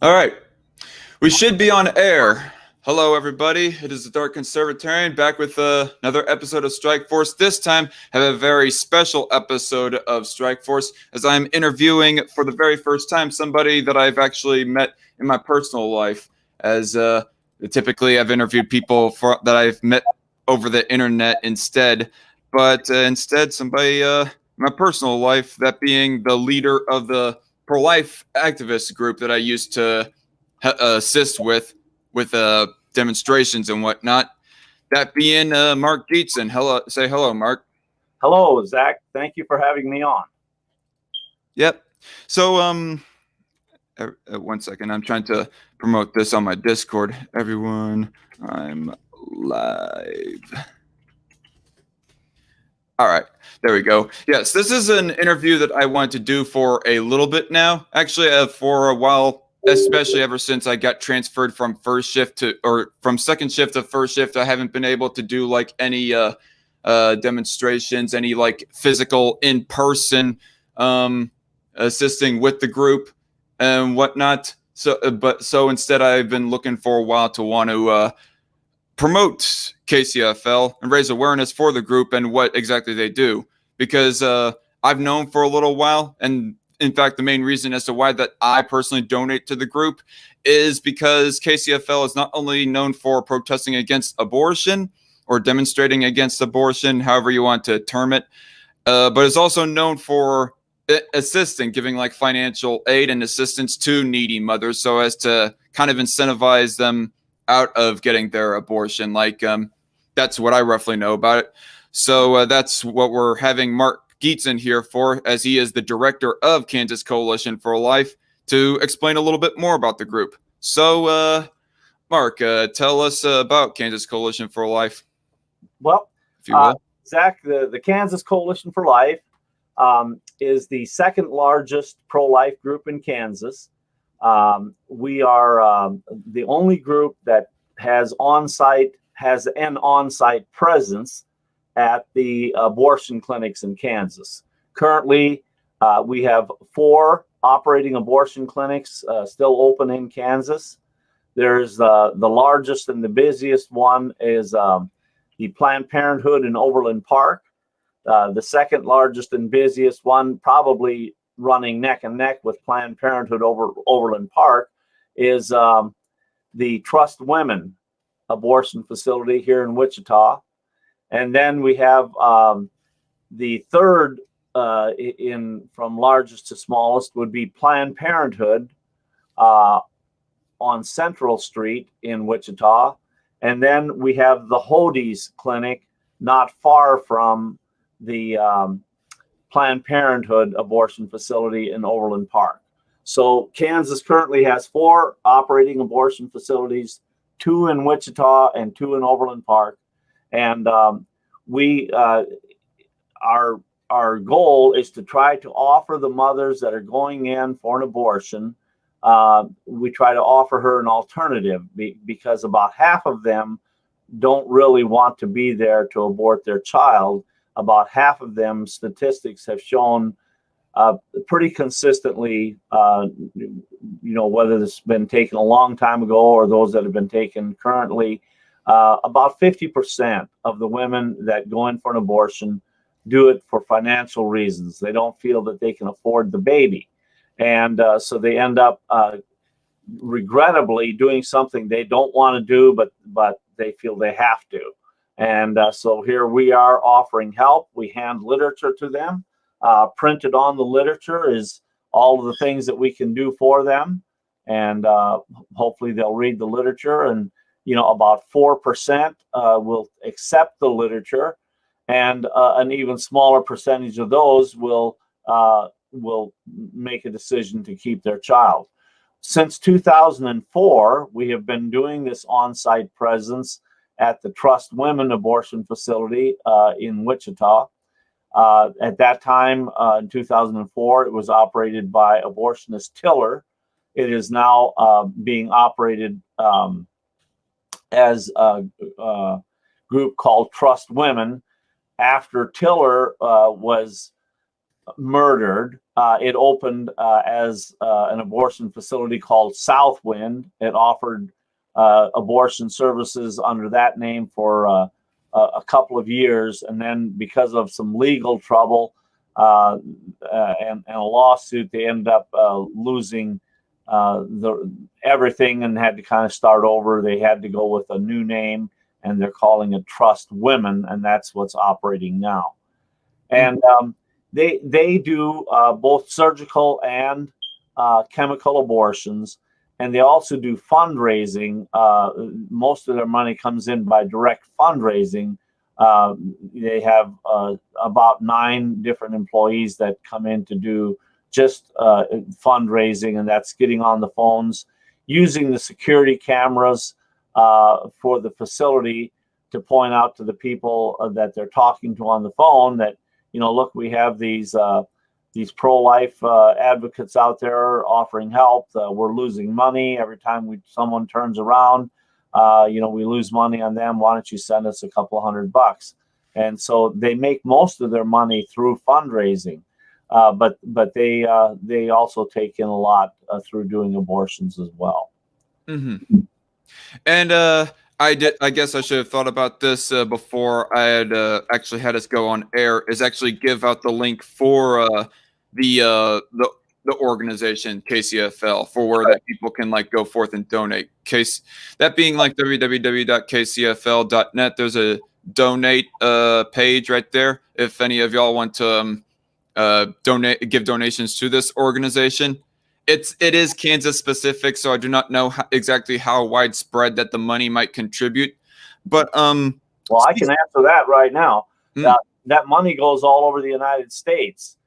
All right, we should be on air. Hello, everybody. It is the Dark Conservatarian back with another episode of Strike Force. This time, I have a very special episode of Strike Force as I'm interviewing for the very first time somebody that I've actually met in my personal life. As typically, I've interviewed people that I've met over the internet instead, but instead, somebody in my personal life, that being the leader of the pro-life activist group that I used to assist with demonstrations and whatnot. That being Mark Gietzen. Hello, say hello, Mark. Hello, Zach. Thank you for having me on. Yep. So, 1 second. I'm trying to promote this on my Discord. Everyone, I'm live. All right, there we go. Yes, this is an interview that I wanted to do for a little bit now. Actually, for a while, especially ever since I got transferred from from second shift to first shift. I haven't been able to do like any demonstrations, any like physical in person assisting with the group and whatnot. So instead, I've been looking for a while to want to promote KCFL and raise awareness for the group and what exactly they do. Because I've known for a little while, and in fact, the main reason as to why that I personally donate to the group is because KCFL is not only known for protesting against abortion or demonstrating against abortion, however you want to term it, but is also known for assisting, giving like financial aid and assistance to needy mothers so as to kind of incentivize them out of getting their abortion. That's what I roughly know about it. So that's what we're having Mark Gietzen here for, as he is the director of Kansas Coalition for Life, to explain a little bit more about the group. So, Mark, tell us about Kansas Coalition for Life, Well, if you will. Zach, the Kansas Coalition for Life is the second largest pro-life group in Kansas. We are the only group that has an on-site presence at the abortion clinics in Kansas. Currently, we have 4 operating abortion clinics still open in Kansas. There's the largest and the busiest one is the Planned Parenthood in Overland Park. The second largest and busiest one, probably running neck and neck with Planned Parenthood over Overland Park, is the Trust Women abortion facility here in Wichita. And then we have the third from largest to smallest would be Planned Parenthood on Central Street in Wichita. And then we have the Hodes Clinic not far from the Planned Parenthood abortion facility in Overland Park. So Kansas currently has 4 operating abortion facilities, 2 in Wichita and 2 in Overland Park. And our goal is to try to offer the mothers that are going in for an abortion, we try to offer her an alternative because about half of them don't really want to be there to abort their child. About half of them, statistics have shown pretty consistently, whether it's been taken a long time ago or those that have been taken currently, about 50% of the women that go in for an abortion do it for financial reasons. They don't feel that they can afford the baby. And so they end up regrettably doing something they don't want to do, but they feel they have to. And so here we are offering help. We hand literature to them. Printed on the literature is all of the things that we can do for them. And hopefully they'll read the literature. And, about 4% will accept the literature. And an even smaller percentage of those will make a decision to keep their child. Since 2004, we have been doing this on-site presence at the Trust Women abortion facility in Wichita. At that time, in 2004, it was operated by abortionist Tiller. It is now being operated as a group called Trust Women after Tiller was murdered. It opened as an abortion facility called Southwind. It offered abortion services under that name for a couple of years, and then because of some legal trouble and a lawsuit, they ended up losing everything and had to kind of start over. They had to go with a new name, and they're calling it Trust Women, and that's what's operating now. And they do both surgical and chemical abortions, and they also do fundraising. Most of their money comes in by direct fundraising. They have about 9 different employees that come in to do just fundraising, and that's getting on the phones, using the security cameras for the facility to point out to the people that they're talking to on the phone that, look, we have these pro-life advocates out there offering help. We're losing money every time someone turns around. We lose money on them. Why don't you send us a couple $100? And so they make most of their money through fundraising, but they also take in a lot through doing abortions as well. Mm-hmm. And I guess I should have thought about this before I had actually had us go on air. Is actually give out the link for the organization KCFL for where that people can go forth and donate. That being www.kcfl.net. There's a donate page right there. If any of y'all want to give donations to this organization. It is Kansas specific, so I do not know exactly how widespread that the money might contribute. But well, I can answer that right now. That money goes all over the United States.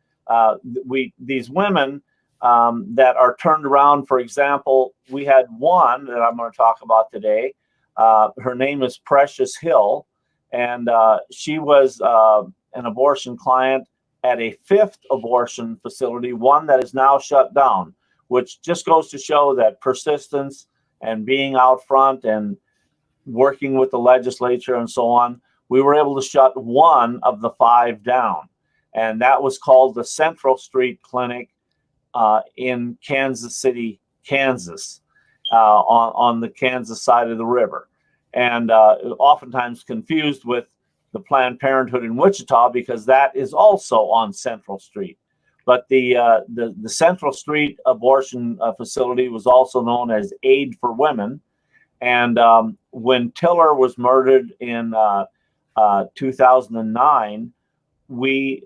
These women that are turned around. For example, we had one that I'm going to talk about today. Her name is Precious Hill, and she was an abortion client at a 5th abortion facility, one that is now shut down, which just goes to show that persistence and being out front and working with the legislature and so on, we were able to shut one of the 5 down. And that was called the Central Street Clinic in Kansas City, Kansas, on the Kansas side of the river. And oftentimes confused with the Planned Parenthood in Wichita, because that is also on Central Street. But the Central Street abortion facility was also known as Aid for Women. And when Tiller was murdered in 2009, we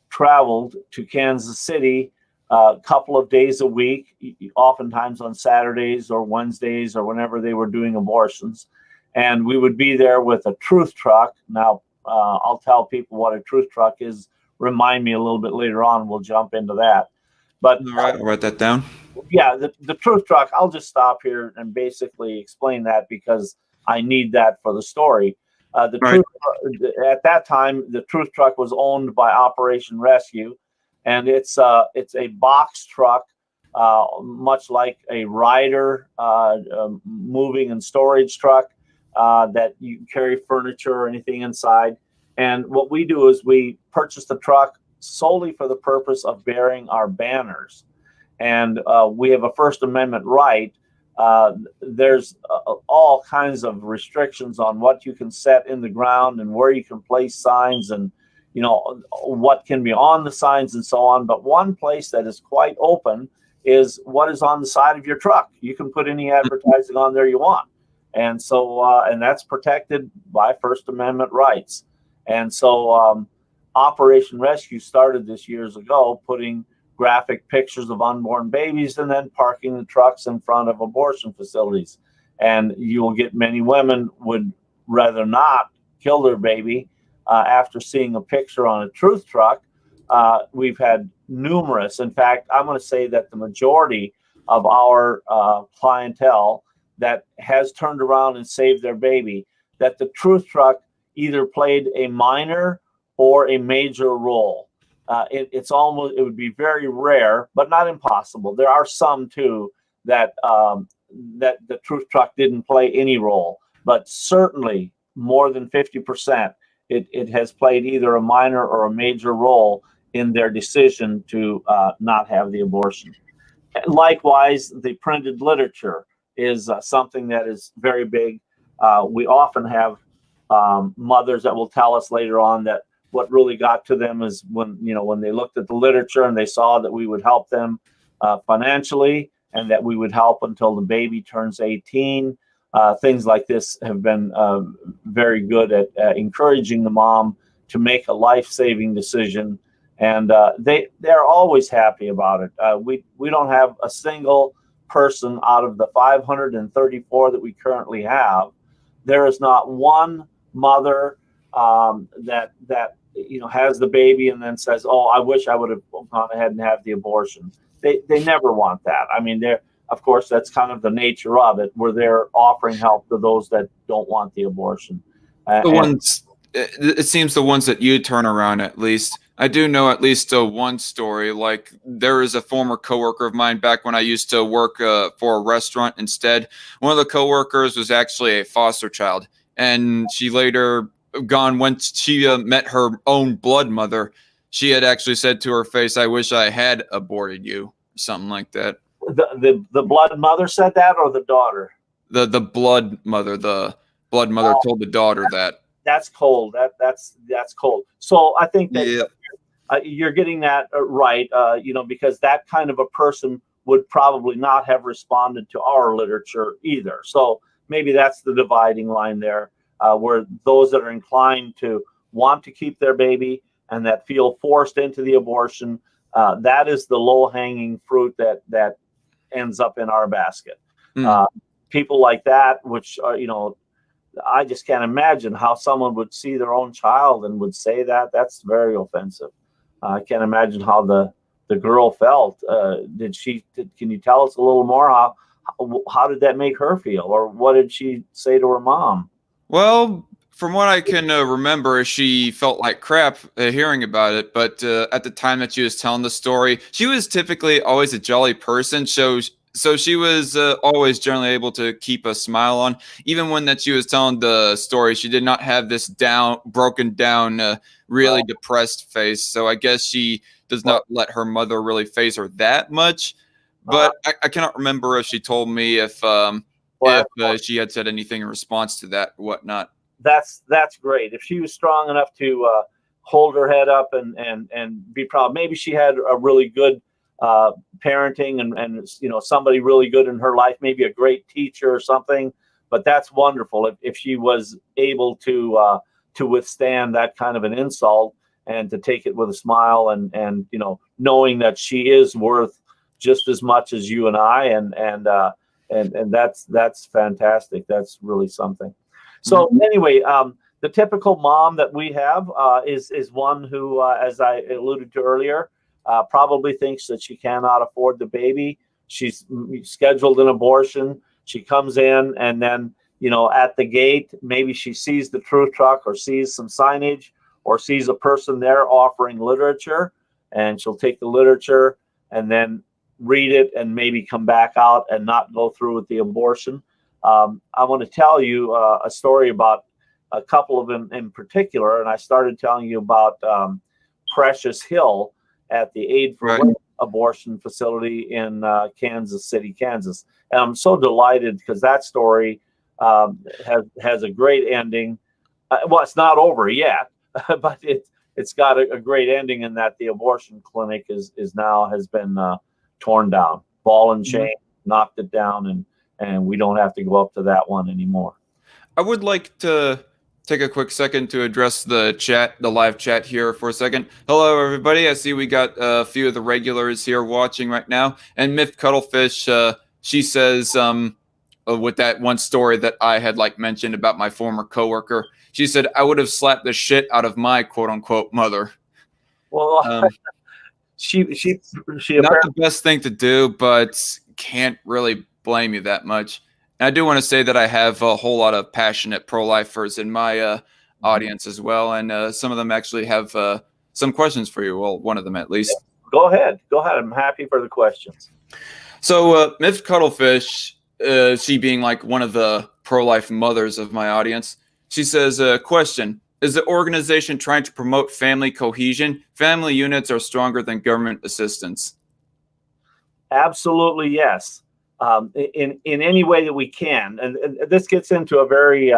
traveled to Kansas City a couple of days a week, oftentimes on Saturdays or Wednesdays or whenever they were doing abortions. And we would be there with a truth truck. Now, I'll tell people what a truth truck is. Remind me a little bit later on. We'll jump into that. But all right, I'll write that down. Yeah, the truth truck. I'll just stop here and basically explain that because I need that for the story. At that time, the truth truck was owned by Operation Rescue, and it's a box truck, much like a rider moving and storage truck that you can carry furniture or anything inside. And what we do is we purchase the truck solely for the purpose of bearing our banners. And we have a First Amendment right. There's all kinds of restrictions on what you can set in the ground and where you can place signs and, what can be on the signs and so on. But one place that is quite open is what is on the side of your truck. You can put any advertising on there you want. And so, and that's protected by First Amendment rights. And so Operation Rescue started this years ago, putting graphic pictures of unborn babies and then parking the trucks in front of abortion facilities. And you will get many women would rather not kill their baby after seeing a picture on a truth truck. We've had numerous. In fact, I'm going to say that the majority of our clientele that has turned around and saved their baby, that the truth truck either played a minor or a major role. It would be very rare, but not impossible. There are some too that that the truth truck didn't play any role, but certainly more than 50%, it has played either a minor or a major role in their decision to not have the abortion. Likewise, the printed literature is something that is very big. We often have mothers that will tell us later on that what really got to them is when they looked at the literature and they saw that we would help them financially and that we would help until the baby turns 18. Things like this have been very good at encouraging the mom to make a life-saving decision, and they're always happy about it. We don't have a single person out of the 534 that we currently have. There is not one mother that has the baby and then says, "Oh, I wish I would have gone ahead and had the abortion." They never want that. I mean, of course, that's kind of the nature of it, where they're offering help to those that don't want the abortion. It seems the ones that you turn around, at least. I do know at least one story. Like, there is a former coworker of mine back when I used to work for a restaurant instead. One of the coworkers was actually a foster child, and she later once she met her own blood mother. She had actually said to her face, "I wish I had aborted you," or something like that. The blood mother said that, or the daughter? The blood mother. The blood mother told the daughter that. That's cold. That's cold. So I think that you're getting that right. Because that kind of a person would probably not have responded to our literature either. So maybe that's the dividing line there, where those that are inclined to want to keep their baby and that feel forced into the abortion, that is the low-hanging fruit that ends up in our basket. People like that, which I just can't imagine how someone would see their own child and would say that. That's very offensive. I can't imagine how the girl felt. Can you tell us a little more? How did that make her feel, or what did she say to her mom? Well, from what I can remember, she felt like crap hearing about it. But at the time that she was telling the story, she was typically always a jolly person. So she was always generally able to keep a smile on. Even when that she was telling the story, she did not have this broken down, really depressed face. So I guess she does not let her mother really face her that much. But I cannot remember if she told me if she had said anything in response to that or whatnot. That's great. If she was strong enough to hold her head up and be proud, maybe she had a really good parenting and somebody really good in her life, maybe a great teacher or something. But that's wonderful if she was able to withstand that kind of an insult and to take it with a smile and knowing that she is worth just as much as you and I, and that's fantastic. That's really something. So anyway, the typical mom that we have is one who, as I alluded to earlier, probably thinks that she cannot afford the baby. She's scheduled an abortion. She comes in, and then at the gate, maybe she sees the truth truck or sees some signage or sees a person there offering literature, and she'll take the literature and then read it and maybe come back out and not go through with the abortion. I want to tell you a story about a couple of them in particular, and I started telling you about Precious Hill at the Aid for Women abortion facility in Kansas City, Kansas. And I'm so delighted because that story has a great ending. Well, it's not over yet, but it's got a great ending in that the abortion clinic has been torn down, ball and chain, knocked it down, and we don't have to go up to that one anymore. I would like to take a quick second to address the live chat here for a second. Hello, everybody. I see we got a few of the regulars here watching right now. And Myth Cuttlefish, she says, with that one story that I had mentioned about my former coworker, she said, "I would have slapped the shit out of my quote unquote mother." Well, she not the best thing to do, but can't really blame you that much. And I do want to say that I have a whole lot of passionate pro-lifers in my audience as well, and some of them actually have some questions for you. Well, one of them at least. Go ahead. I'm happy for the questions. So, Myth Cuttlefish, she being one of the pro-life mothers of my audience, she says, question, Is the organization trying to promote family cohesion? Family units are stronger than government assistance. Absolutely, yes. In any way that we can, and this gets into a very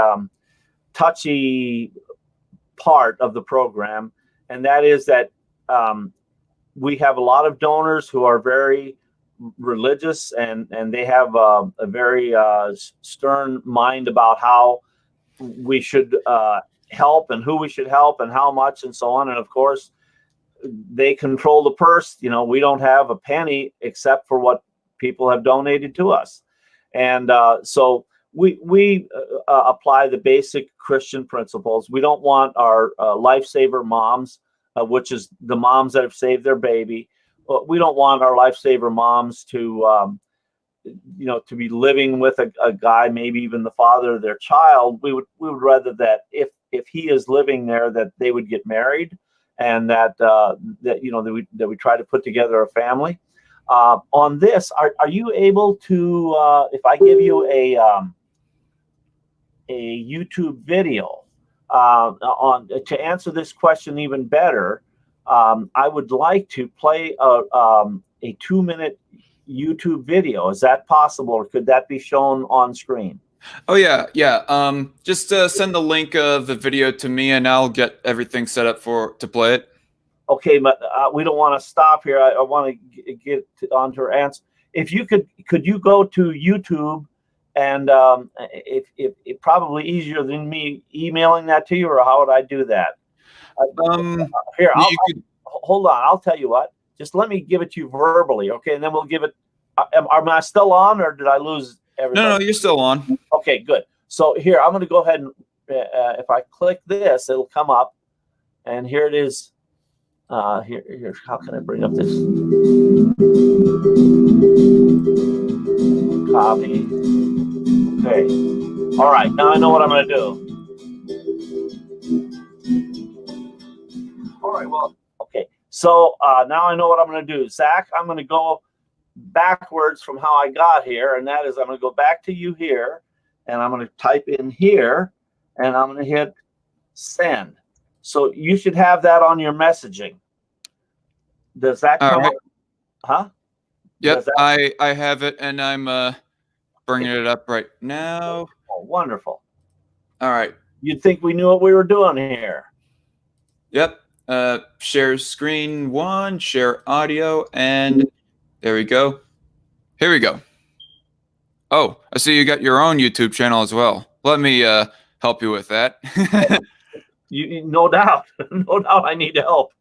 touchy part of the program, and that is that we have a lot of donors who are very religious, and they have a very stern mind about how we should help and who we should help and how much and so on. And of course, they control the purse. You know, we don't have a penny except for what people have donated to us. And so we apply the basic Christian principles. We don't want our lifesaver moms, which is the moms that have saved their baby. We don't want our lifesaver moms to to be living with a guy, maybe even the father of their child. We would rather that if he is living there, that they would get married, and that we try to put together a family. On this, are you able to, if I give you a YouTube video on to answer this question even better, I would like to play a 2-minute YouTube video. Is that possible, or could that be shown on screen? Oh yeah. Just send the link of the video to me, and I'll get everything set up to play it. Okay, but we don't want to stop here. I want to get on to her answer. If you could you go to YouTube, and it probably easier than me emailing that to you, or how would I do that? Here, hold on. I'll tell you what. Just let me give it to you verbally, okay? And then we'll give it. Am I still on, or did I lose everybody? No, you're still on. Okay, good. So here, I'm going to go ahead and if I click this, it'll come up, and here it is. Here. How can I bring up this? Copy. Okay. All right. Now I know what I'm going to do. All right. Well. Okay. So now I know what I'm going to do. Zach, I'm going to go backwards from how I got here, and that is I'm going to go back to you here, and I'm going to type in here, and I'm going to hit send. So you should have that on your messaging. Does that come up? Huh? Yep, I have it, and I'm bringing it up right now. Oh, wonderful. All right. You'd think we knew what we were doing here. Yep. Share screen 1, share audio, and there we go. Here we go. Oh, I see you got your own YouTube channel as well. Let me help you with that. No doubt. No doubt I need help.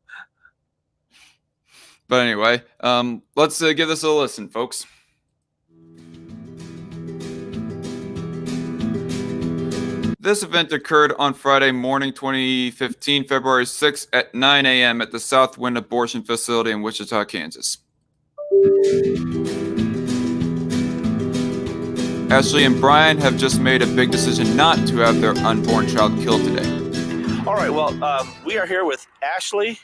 But anyway, let's give this a listen, folks. This event occurred on Friday morning, 2015, February 6th at 9 a.m. at the Southwind Abortion Facility in Wichita, Kansas. Ashley and Brian have just made a big decision not to have their unborn child killed today. All right, well, we are here with Ashley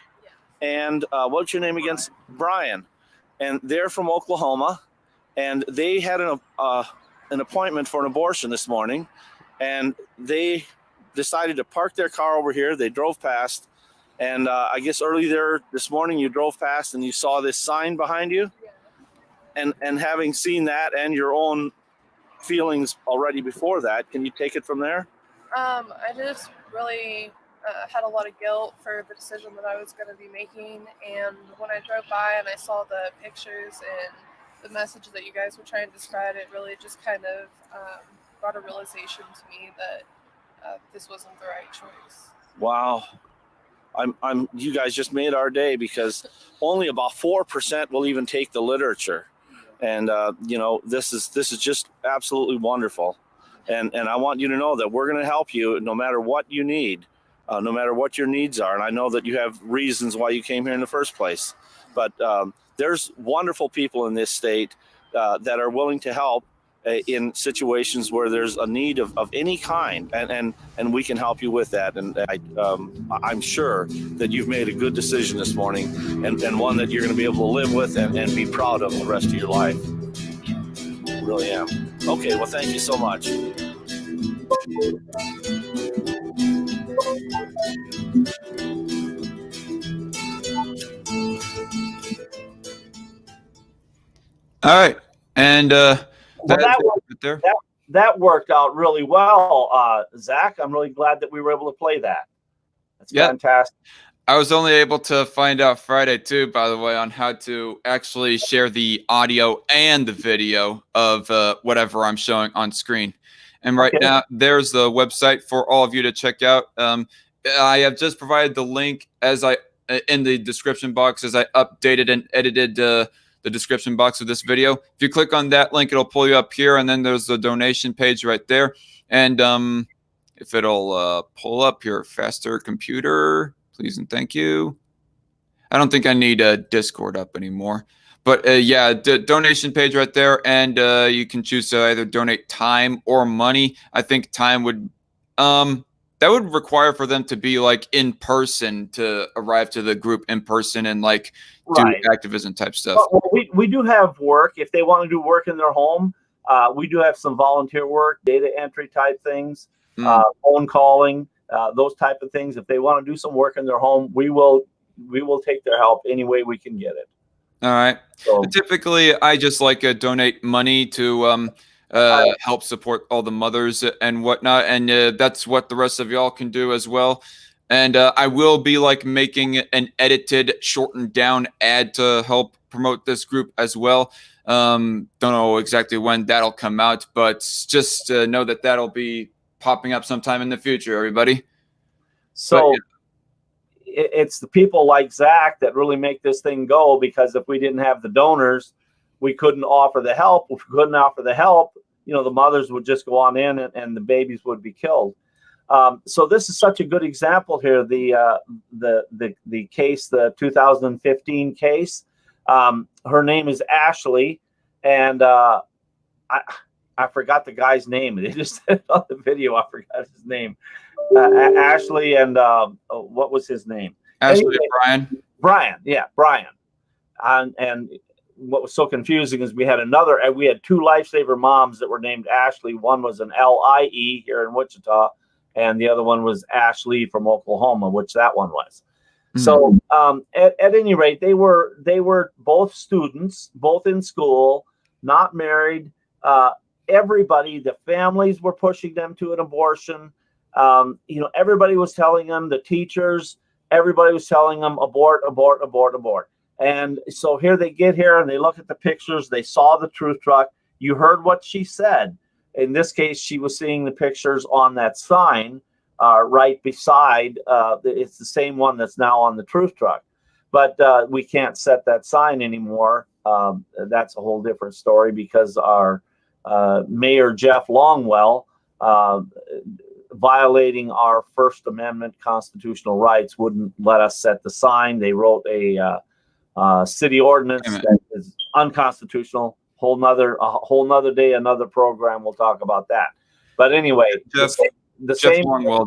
and what's your name again? Brian. And they're from Oklahoma, and they had an appointment for an abortion this morning, and they decided to park their car over here. They drove past, and I guess early there this morning you drove past and you saw this sign behind you. Yeah. And having seen that and your own feelings already before that, can you take it from there? I just really had a lot of guilt for the decision that I was going to be making, and when I drove by and I saw the pictures and the message that you guys were trying to spread, it really just kind of brought a realization to me that this wasn't the right choice. Wow. You guys just made our day, because only about 4% will even take the literature. And, this is just absolutely wonderful. And I want you to know that we're going to help you no matter what you need, no matter what your needs are. And I know that you have reasons why you came here in the first place. But there's wonderful people in this state that are willing to help in situations where there's a need of any kind, and we can help you with that. And I'm sure that you've made a good decision this morning, and one that you're going to be able to live with and be proud of the rest of your life. Really am. Okay, well, thank you so much. All right, and Well, that's that it worked, right there. that worked out really well, Zach. I'm really glad that we were able to play that. That's Yeah. fantastic. I was only able to find out Friday too, by the way, on how to actually share the audio and the video of whatever I'm showing on screen. And right Okay. now, there's the website for all of you to check out. I have just provided the link as I in the description box as I updated and edited the description box of this video. If you click on that link, it'll pull you up here, and then there's the donation page right there. And if it'll pull up your faster computer, please and thank you. I don't think I need a Discord up anymore. But yeah, the donation page right there, and you can choose to either donate time or money. I think time would that would require for them to be like in person, to arrive to the group in person and like do Right. activism type stuff. Well, we do have work. If they want to do work in their home, we do have some volunteer work, data entry type things, phone calling, those type of things. If they want to do some work in their home, we will take their help any way we can get it. All right. So, Typically, I just like donate money to help support all the mothers and whatnot, and that's what the rest of y'all can do as well. And I will be like making an edited, shortened down ad to help promote this group as well. Don't know exactly when that'll come out, but just know that that'll be popping up sometime in the future, everybody. so But, it's the people like Zach that really make this thing go, because if we didn't have the donors, we couldn't offer the help. If we couldn't offer the help, the mothers would just go on in and the babies would be killed. So this is such a good example here. The case, the 2015 case. Her name is Ashley, and I forgot the guy's name. They just said on the video, I forgot his name. Ashley and what was his name? Ashley Anyway, and Brian. Brian, yeah, Brian. And what was so confusing is we had two lifesaver moms that were named Ashley. One was an LIE here in Wichita, and the other one was Ashley from Oklahoma, which that one was. So at any rate, they were both students, both in school, not married. Everybody, the families were pushing them to an abortion. Everybody was telling them, the teachers, everybody was telling them, abort, abort, abort, abort. And so here they get here and they look at the pictures. They saw the truth truck. You heard what she said. In this case, she was seeing the pictures on that sign right beside. It's the same one that's now on the truth truck. But we can't set that sign anymore. That's a whole different story, because our Mayor Jeff Longwell, violating our First Amendment constitutional rights, wouldn't let us set the sign. They wrote a city ordinance that is unconstitutional. A whole nother day, another program. We'll talk about that. But anyway, Jeff Longwell.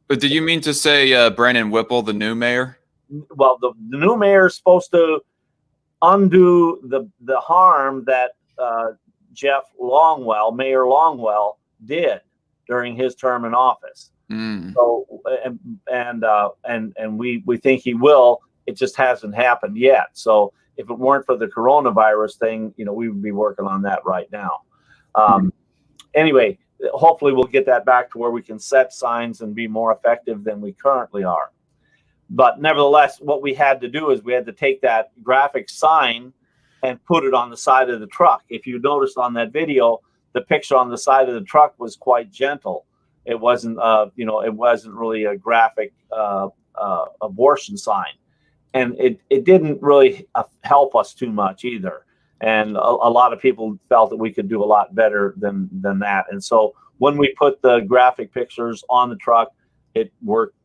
Did you mean to say Brandon Whipple, the new mayor? Well, the new mayor is supposed to undo the harm that Jeff Longwell, Mayor Longwell, did during his term in office. So and we think he will. It just hasn't happened yet. So if it weren't for the coronavirus thing, we would be working on that right now. Anyway, hopefully we'll get that back to where we can set signs and be more effective than we currently are. But nevertheless, what we had to do is we had to take that graphic sign and put it on the side of the truck. If you noticed on that video, the picture on the side of the truck was quite gentle. It wasn't, it wasn't really a graphic abortion sign, and it didn't really help us too much either. And a lot of people felt that we could do a lot better than that. And so when we put the graphic pictures on the truck, it worked.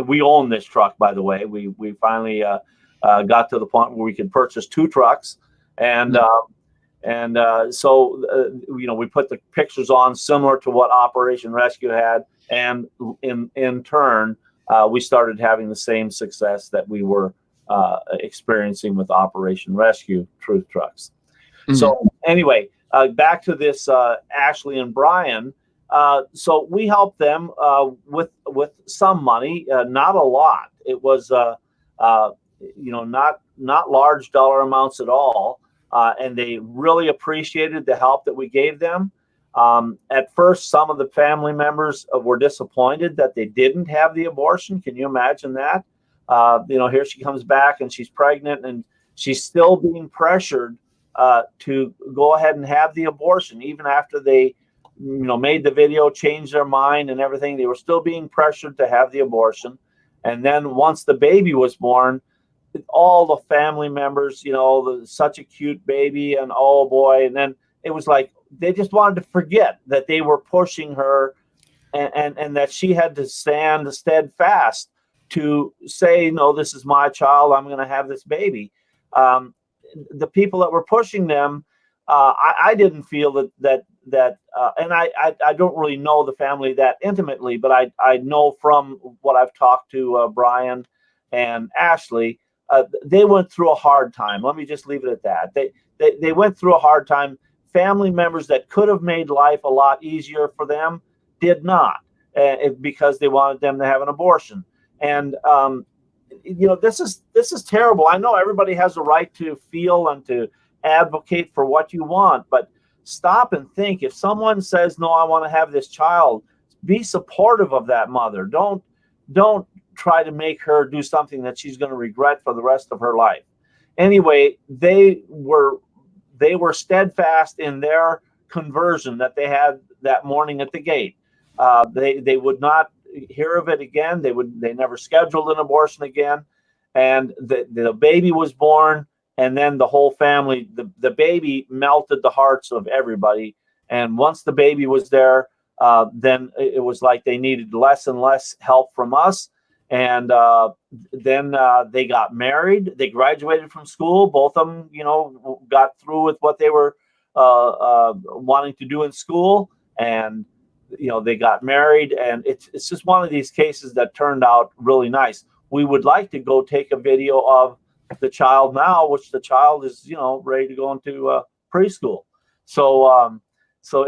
We own this truck, by the way. We finally got to the point where we could purchase two trucks, and so we put the pictures on similar to what Operation Rescue had, and in turn we started having the same success that we were experiencing with Operation Rescue truth trucks. So anyway, back to this Ashley and Brian. So we helped them with some money, not a lot. It was not large dollar amounts at all. and they really appreciated the help that we gave them. At first, some of the family members were disappointed that they didn't have the abortion. Can you imagine that? Here she comes back and she's pregnant and she's still being pressured to go ahead and have the abortion, even after they, made the video, changed their mind and everything. They were still being pressured to have the abortion. And then once the baby was born, all the family members, such a cute baby, and oh boy. And then it was like they just wanted to forget that they were pushing her, and that she had to stand steadfast to say, no, this is my child. I'm going to have this baby. The people that were pushing them, I didn't feel that and I don't really know the family that intimately, but I know from what I've talked to Brian and Ashley, they went through a hard time. Let me just leave it at that. They went through a hard time. Family members that could have made life a lot easier for them did not, because they wanted them to have an abortion. And this is terrible. I know everybody has a right to feel and to advocate for what you want, but stop and think. If someone says, no, I want to have this child, be supportive of that mother. Don't try to make her do something that she's going to regret for the rest of her life. Anyway, they were steadfast in their conversion that they had that morning at the gate. They would not hear of it again. They never scheduled an abortion again. And the baby was born, and then the whole family, the baby melted the hearts of everybody. And once the baby was there, then it was like they needed less and less help from us. And then they got married. They graduated from school. Both of them, got through with what they were wanting to do in school. And, they got married. And it's just one of these cases that turned out really nice. We would like to go take a video of the child now, which the child is, ready to go into preschool. So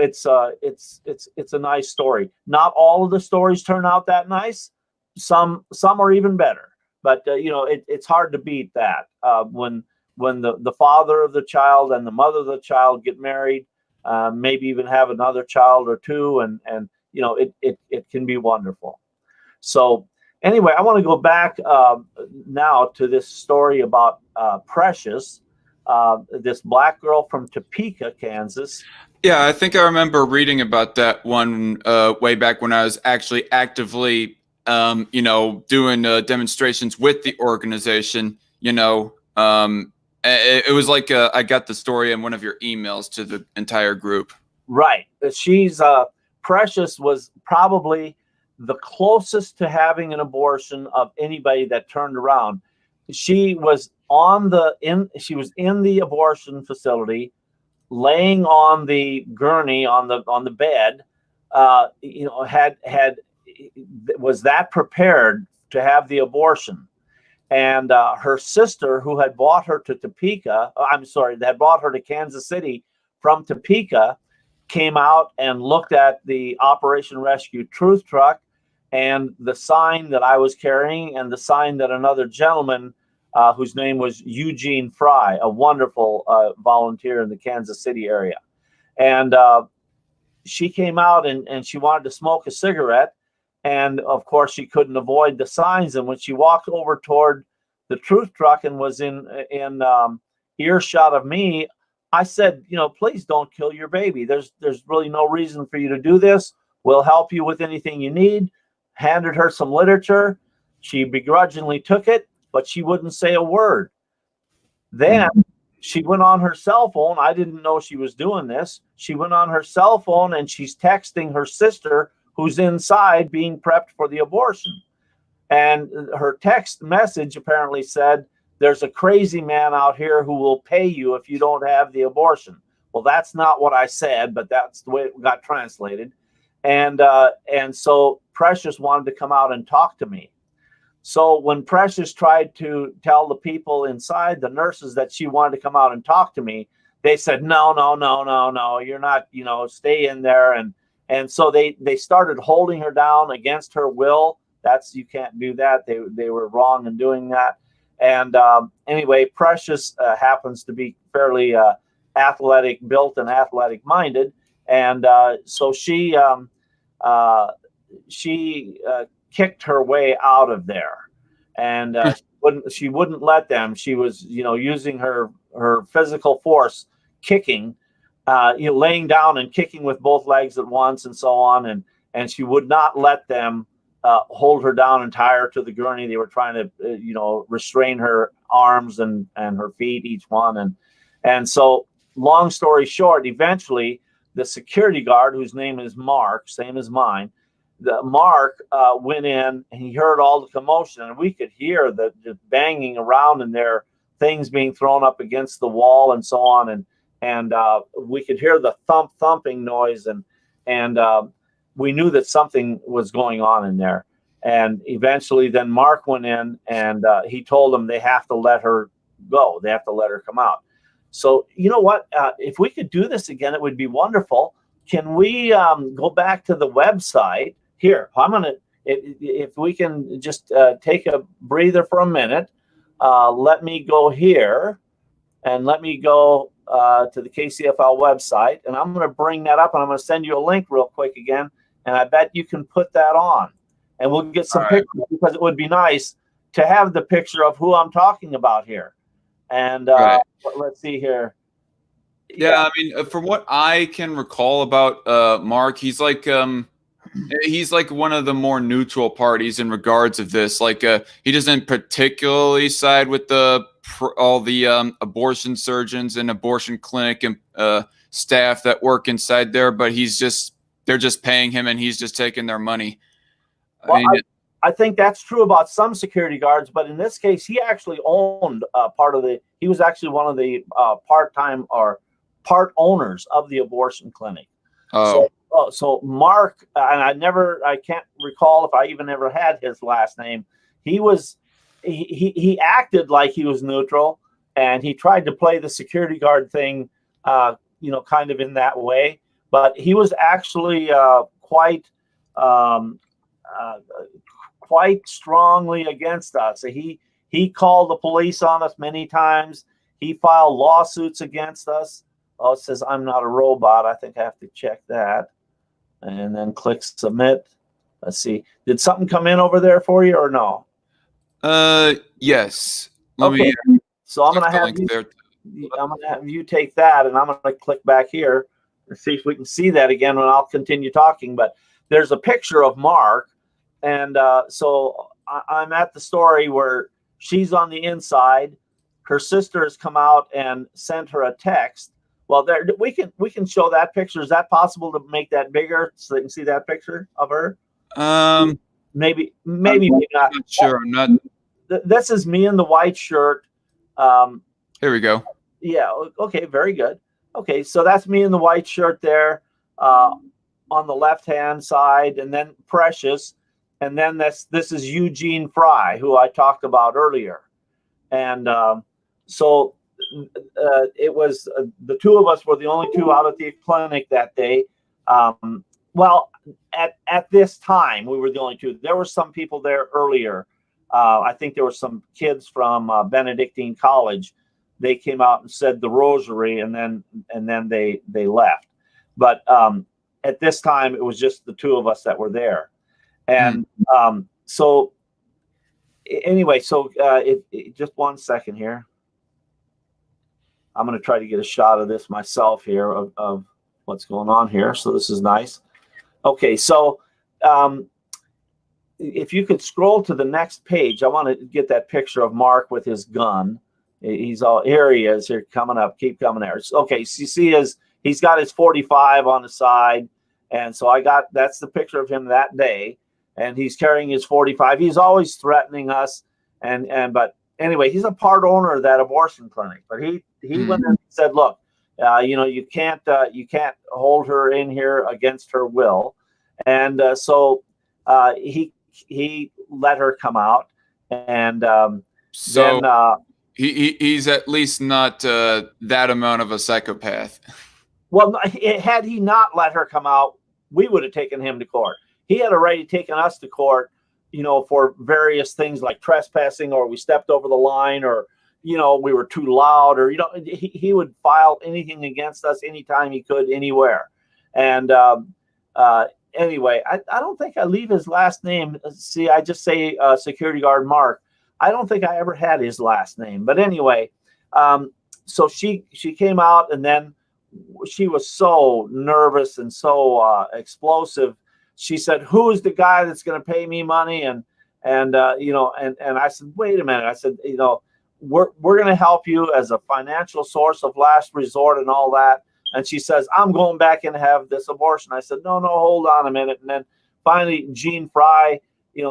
it's a nice story. Not all of the stories turn out that nice. Some are even better, but it's hard to beat that when the father of the child and the mother of the child get married, maybe even have another child or two, and it can be wonderful. So anyway, I want to go back now to this story about Precious, this black girl from Topeka, Kansas. Yeah, I think I remember reading about that one way back when I was actually actively doing demonstrations with the organization. It was like I got the story in one of your emails to the entire group. Right. She's Precious was probably the closest to having an abortion of anybody that turned around. She was she was in the abortion facility, laying on the gurney on the bed, was that prepared to have the abortion. And her sister, who had brought her to had brought her to Kansas City from Topeka, came out and looked at the Operation Rescue Truth Truck and the sign that I was carrying and the sign that another gentleman, whose name was Eugene Fry, a wonderful volunteer in the Kansas City area. And she came out and she wanted to smoke a cigarette. And of course, she couldn't avoid the signs. And when she walked over toward the truth truck and was in earshot of me, I said, please don't kill your baby. There's really no reason for you to do this. We'll help you with anything you need. Handed her some literature. She begrudgingly took it, but she wouldn't say a word. Then she went on her cell phone. I didn't know she was doing this. She went on her cell phone and she's texting her sister, who's inside being prepped for the abortion. And her text message apparently said, there's a crazy man out here who will pay you if you don't have the abortion. Well, that's not what I said, but that's the way it got translated. And so Precious wanted to come out and talk to me. So when Precious tried to tell the people inside, the nurses, that she wanted to come out and talk to me, they said, no, you're not, stay in there. And so they started holding her down against her will. You can't do that. They were wrong in doing that. And anyway, Precious happens to be fairly athletic built and athletic minded, and so she kicked her way out of there, and she wouldn't let them. She was, using her physical force, kicking, laying down and kicking with both legs at once, and so on, and she would not let them hold her down and tie her to the gurney. They were trying to, restrain her arms and her feet, each one, and so, long story short, eventually the security guard, whose name is Mark, same as mine, Mark went in and he heard all the commotion, and we could hear the banging around in there, things being thrown up against the wall and so on, and we could hear the thumping noise, and we knew that something was going on in there. And eventually then Mark went in and he told them they have to let her go. They have to let her come out. So, you know what? If we could do this again, it would be wonderful. Can we go back to the website? Here, if we can just take a breather for a minute, let me go here and let me go to the KCFL website, and I'm going to bring that up, and I'm going to send you a link real quick again, and I bet you can put that on, and we'll get some pictures, because it would be nice to have the picture of who I'm talking about here. And let's see here. Yeah, I mean, from what I can recall about Mark, he's like one of the more neutral parties in regards of this. Like, he doesn't particularly side with all the abortion surgeons and abortion clinic and staff that work inside there, but they're just paying him, and he's just taking their money. Well, I think that's true about some security guards, but in this case, he actually owned he was actually one of the part-time or part owners of the abortion clinic. Oh. So Mark, and I can't recall if I even ever had his last name. He acted like he was neutral, and he tried to play the security guard thing, kind of in that way. But he was actually quite strongly against us. He called the police on us many times. He filed lawsuits against us. Oh, it says I'm not a robot. I think I have to check that. And then click submit. Let's see. Did something come in over there for you or no? Yes. Okay. So I'm gonna have you take that, and I'm gonna click back here and see if we can see that again, and I'll continue talking. But there's a picture of Mark, and so I'm at the story where she's on the inside. Her sister has come out and sent her a text. Well, there we can show that picture. Is that possible to make that bigger so they can see that picture of her? Maybe I'm not. not sure. I'm not. This is me in the white shirt. Here we go. Yeah. Okay. Very good. Okay. So that's me in the white shirt there, on the left-hand side, and then Precious, and then this is Eugene Fry, who I talked about earlier, and so it was the two of us were the only two out at the clinic that day. Well, at this time, we were the only two. There were some people there earlier. I think there were some kids from Benedictine College. They came out and said the rosary, and then they left. But at this time, it was just the two of us that were there. And so anyway, so just 1 second here. I'm going to try to get a shot of this myself here of what's going on here. So this is nice. Okay, so if you could scroll to the next page, I want to get that picture of Mark with his gun. Here he is here coming up. Keep coming there. Okay, so you see he's got his 45 on the side, and so that's the picture of him that day, and he's carrying his 45. He's always threatening us, but anyway, he's a part owner of that abortion clinic. But he went and said, look, you can't hold her in here against her will, and so he let her come out, and so then he's at least not that amount of a psychopath. Well, had he not let her come out, we would have taken him to court. He had already taken us to court for various things like trespassing, or we stepped over the line, or, we were too loud, or, he would file anything against us anytime he could, anywhere. And anyway, I don't think I leave his last name. See, I just say security guard Mark. I don't think I ever had his last name. But anyway, so she came out, and then she was so nervous and so explosive. She said, "Who is the guy that's going to pay me money?" And I said, "Wait a minute." I said, we're going to help you as a financial source of last resort and all that. And she says, "I'm going back and have this abortion." I said, no, hold on a minute. And then finally, Gene Fry,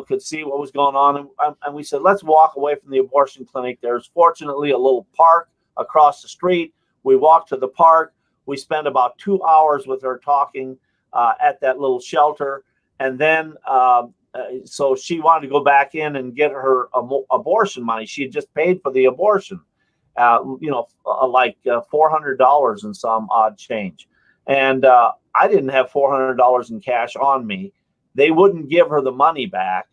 could see what was going on. And we said, let's walk away from the abortion clinic. There's fortunately a little park across the street. We walked to the park. We spent about 2 hours with her talking at that little shelter. And then, so she wanted to go back in and get her abortion money. She had just paid for the abortion, like $400 and some odd change. And I didn't have $400 in cash on me. They wouldn't give her the money back,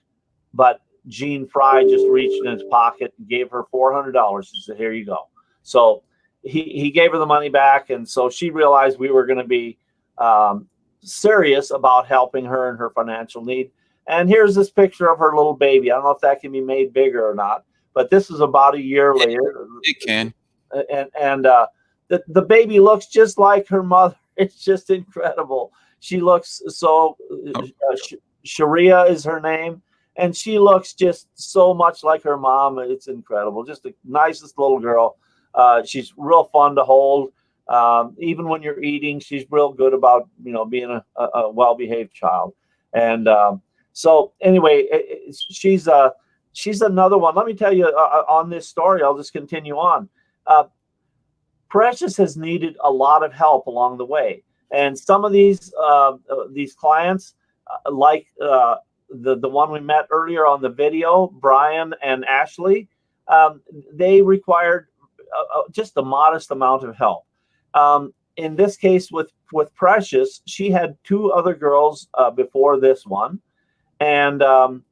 but Gene Fry just reached in his pocket and gave her $400. He said, "Here you go." So he gave her the money back. And so she realized we were going to be serious about helping her in her financial need. And here's this picture of her little baby. I don't know if that can be made bigger or not, but this is about a year later. It can. And the baby looks just like her mother. It's just incredible. She looks so, Sharia is her name, and she looks just so much like her mom. It's incredible. Just the nicest little girl. She's real fun to hold. Even when you're eating, she's real good about, being a well-behaved child. And so anyway, she's another one. Let me tell you on this story, I'll just continue on. Precious has needed a lot of help along the way. And some of these clients, like the one we met earlier on the video, Brian and Ashley, they required just a modest amount of help. In this case, with Precious, she had 2 other girls before this one, and I'm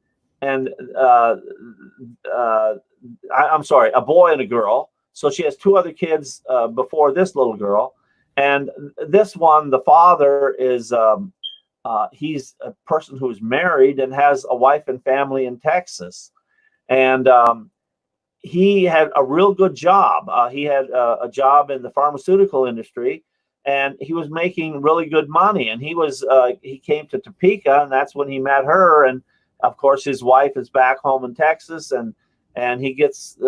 sorry, a boy and a girl. So she has 2 other kids before this little girl. And this one, the father is, he's a person who's married and has a wife and family in Texas. And he had a real good job. He had a job in the pharmaceutical industry, and he was making really good money. And he came to Topeka, and that's when he met her. And of course, his wife is back home in Texas, and he gets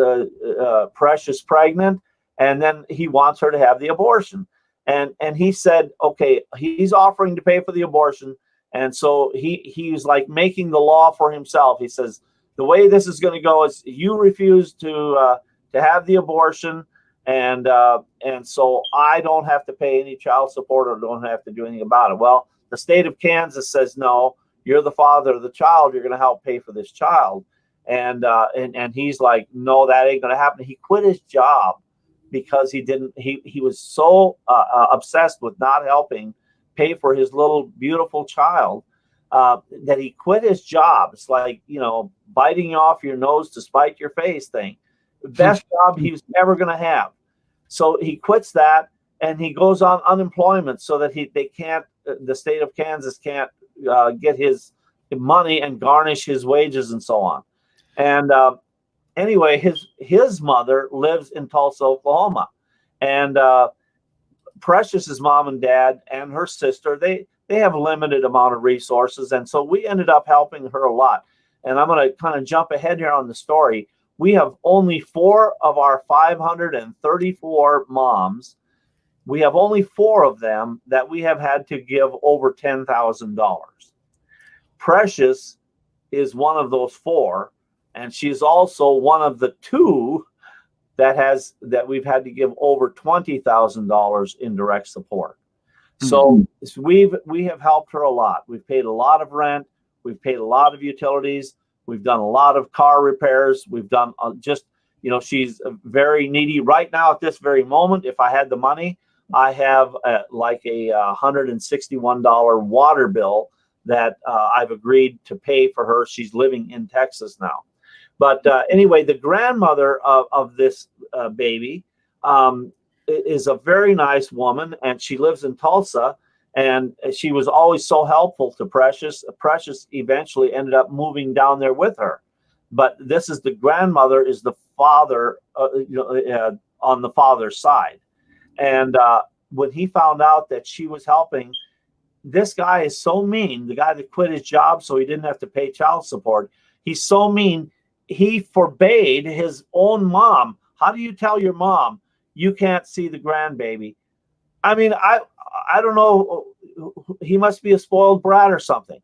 Precious pregnant, and then he wants her to have the abortion. And he said, okay, he's offering to pay for the abortion. And so he's like making the law for himself. He says, the way this is going to go is you refuse to have the abortion. And so I don't have to pay any child support or don't have to do anything about it. Well, the state of Kansas says, no, you're the father of the child. You're going to help pay for this child. And he's like, no, that ain't going to happen. He quit his job because he was so obsessed with not helping pay for his little beautiful child that he quit his job. It's like, biting off your nose to spite your face thing. The best job he was ever going to have. So he quits that and he goes on unemployment so that the state of Kansas can't get his money and garnish his wages and so on. And anyway, his mother lives in Tulsa, Oklahoma, and Precious's mom and dad and her sister, they have a limited amount of resources, and so we ended up helping her a lot. And I'm going to kind of jump ahead here on the story. We have only 4 of our 534 moms. We have only 4 of them that we have had to give over $10,000. Precious is one of those 4. And she's also one of the 2 that we've had to give over $20,000 in direct support. So we have helped her a lot. We've paid a lot of rent. We've paid a lot of utilities. We've done a lot of car repairs. We've done she's very needy right now at this very moment. If I had the money, I have like a $161 water bill that I've agreed to pay for her. She's living in Texas now. But anyway, the grandmother of this baby is a very nice woman, and she lives in Tulsa. And she was always so helpful to Precious. Precious eventually ended up moving down there with her. But this is the grandmother, is the father, on the father's side. And when he found out that she was helping, this guy is so mean. The guy that quit his job so he didn't have to pay child support. He's so mean. He forbade his own mom. How do you tell your mom you can't see the grandbaby? I mean, I don't know. He must be a spoiled brat or something.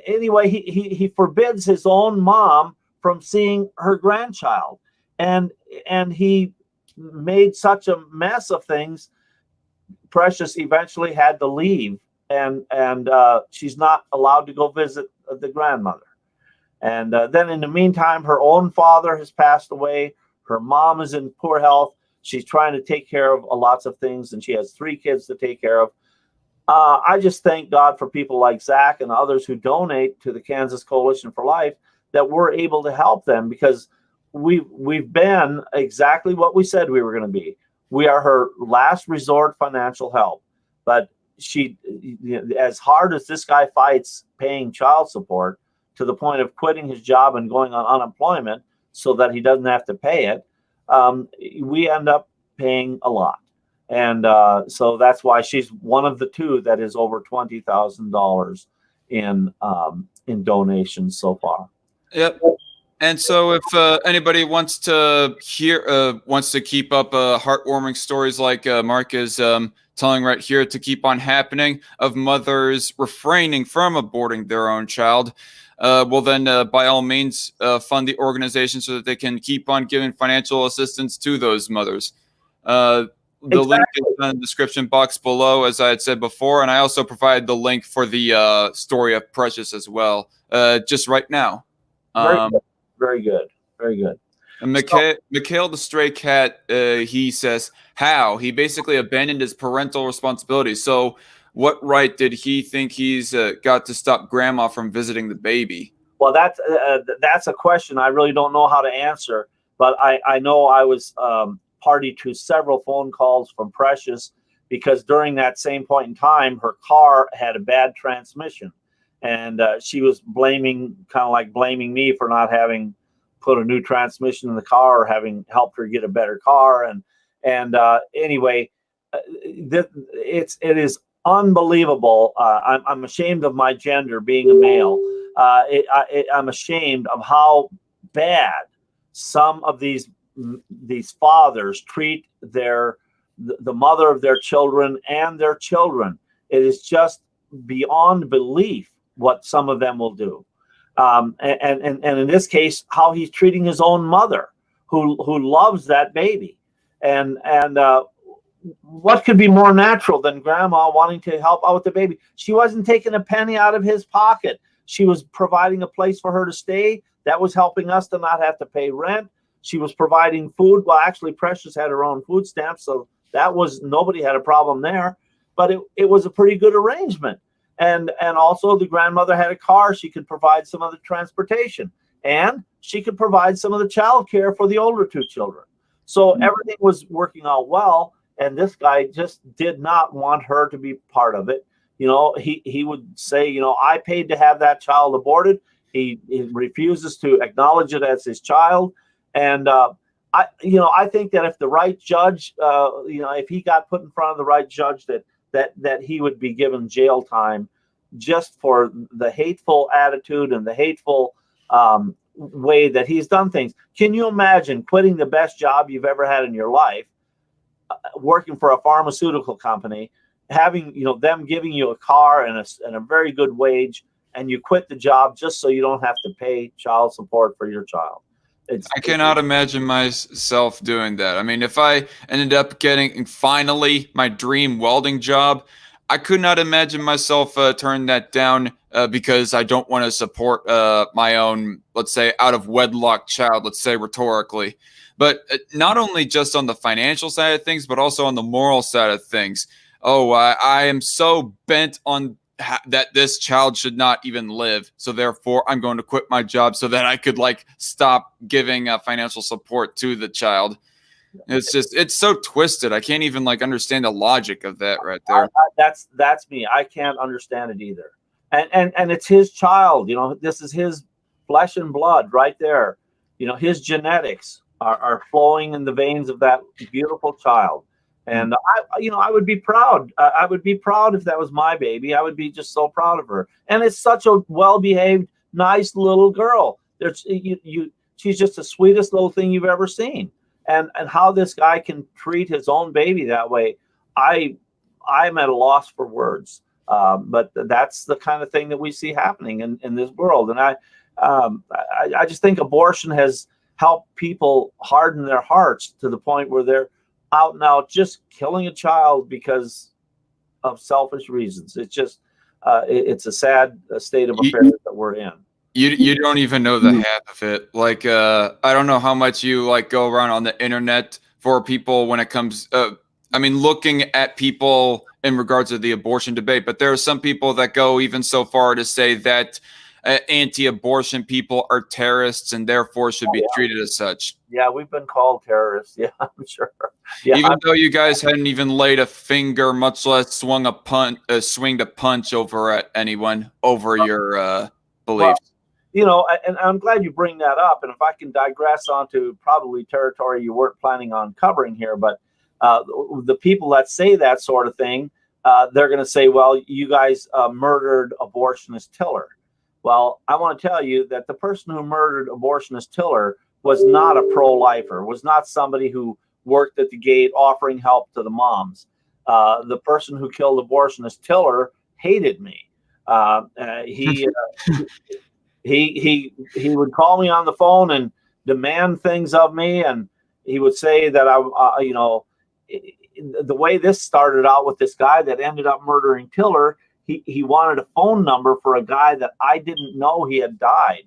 Anyway, he forbids his own mom from seeing her grandchild, and he made such a mess of things. Precious eventually had to leave, and she's not allowed to go visit the grandmother. And then in the meantime, her own father has passed away. Her mom is in poor health. She's trying to take care of lots of things, and she has 3 kids to take care of. I just thank God for people like Zach and others who donate to the Kansas Coalition for Life, that we're able to help them, because we've been exactly what we said we were going to be. We are her last resort financial help. But she, as hard as this guy fights paying child support to the point of quitting his job and going on unemployment so that he doesn't have to pay it, we end up paying a lot. And so that's why she's one of the 2 that is over $20,000 in donations so far. Yep. And so if anybody wants to keep up heartwarming stories like Mark is telling right here, to keep on happening, of mothers refraining from aborting their own child, well then by all means fund the organization so that they can keep on giving financial assistance to those mothers. The link is in the description box below, as I had said before, and I also provide the link for the story of Precious as well, just right now. Very good. And Mikhail the stray cat, he says, how? He basically abandoned his parental responsibility. So what right did he think he's got to stop grandma from visiting the baby? Well, that's a question I really don't know how to answer, but I know I was party to several phone calls from Precious, because during that same point in time, her car had a bad transmission, and she was blaming me for not having put a new transmission in the car or having helped her get a better car. And anyway, it is unbelievable. I'm ashamed of my gender, being a male. I'm ashamed of how bad some of these fathers treat the mother of their children and their children. It is just beyond belief what some of them will do. And in this case, how he's treating his own mother, who loves that baby. And what could be more natural than grandma wanting to help out with the baby? She wasn't taking a penny out of his pocket. She was providing a place for her to stay. That was helping us to not have to pay rent. She was providing food. Well, actually, Precious had her own food stamps, so nobody had a problem there. But it was a pretty good arrangement. And also the grandmother had a car. She could provide some of the transportation, and she could provide some of the child care for the older 2 children. So everything was working out well. And this guy just did not want her to be part of it. He would say, I paid to have that child aborted. He refuses to acknowledge it as his child. And I think that if the right judge, if he got put in front of the right judge, that he would be given jail time just for the hateful attitude and the hateful way that he's done things. Can you imagine quitting the best job you've ever had in your life, working for a pharmaceutical company, having them giving you a car and a very good wage, and you quit the job just so you don't have to pay child support for your child? I cannot imagine myself doing that. I mean, if I ended up getting finally my dream welding job, I could not imagine myself turning that down because I don't want to support my own, let's say, out of wedlock child, let's say rhetorically. But not only just on the financial side of things, but also on the moral side of things. Oh, I am so bent on that this child should not even live. So therefore, I'm going to quit my job so that I could like stop giving financial support to the child. It's so twisted. I can't even like understand the logic of that right there. That's me. I can't understand it either. And it's his child. You know, this is his flesh and blood right there. You know, his genetics are flowing in the veins of that beautiful child. And I would be proud. I would be proud if that was my baby. I would be just so proud of her. And it's such a well-behaved, nice little girl. She's just the sweetest little thing you've ever seen. And how this guy can treat his own baby that way, I'm at a loss for words. But that's the kind of thing that we see happening in this world. And I just think abortion has helped people harden their hearts to the point where they're out and out just killing a child because of selfish reasons. It's just it's a sad state of affairs that we're in. You don't even know the half of it. Like I don't know how much you like go around on the internet for people when it comes I mean looking at people in regards to the abortion debate, but there are some people that go even so far to say that anti-abortion people are terrorists and therefore should be treated as such. Yeah, we've been called terrorists. Yeah, I'm sure. Yeah, even though you guys hadn't even laid a finger, much less swung a punch over at anyone over your beliefs. Well, you know, and I'm glad you bring that up. And if I can digress onto probably territory you weren't planning on covering here, but the people that say that sort of thing, they're going to say, well, you guys murdered abortionist Tiller. Well, I want to tell you that the person who murdered abortionist Tiller was not a pro-lifer, was not somebody who worked at the gate offering help to the moms. The person who killed abortionist Tiller hated me. He would call me on the phone and demand things of me, and he would say that the way this started out with this guy that ended up murdering Tiller. He wanted a phone number for a guy that I didn't know he had died.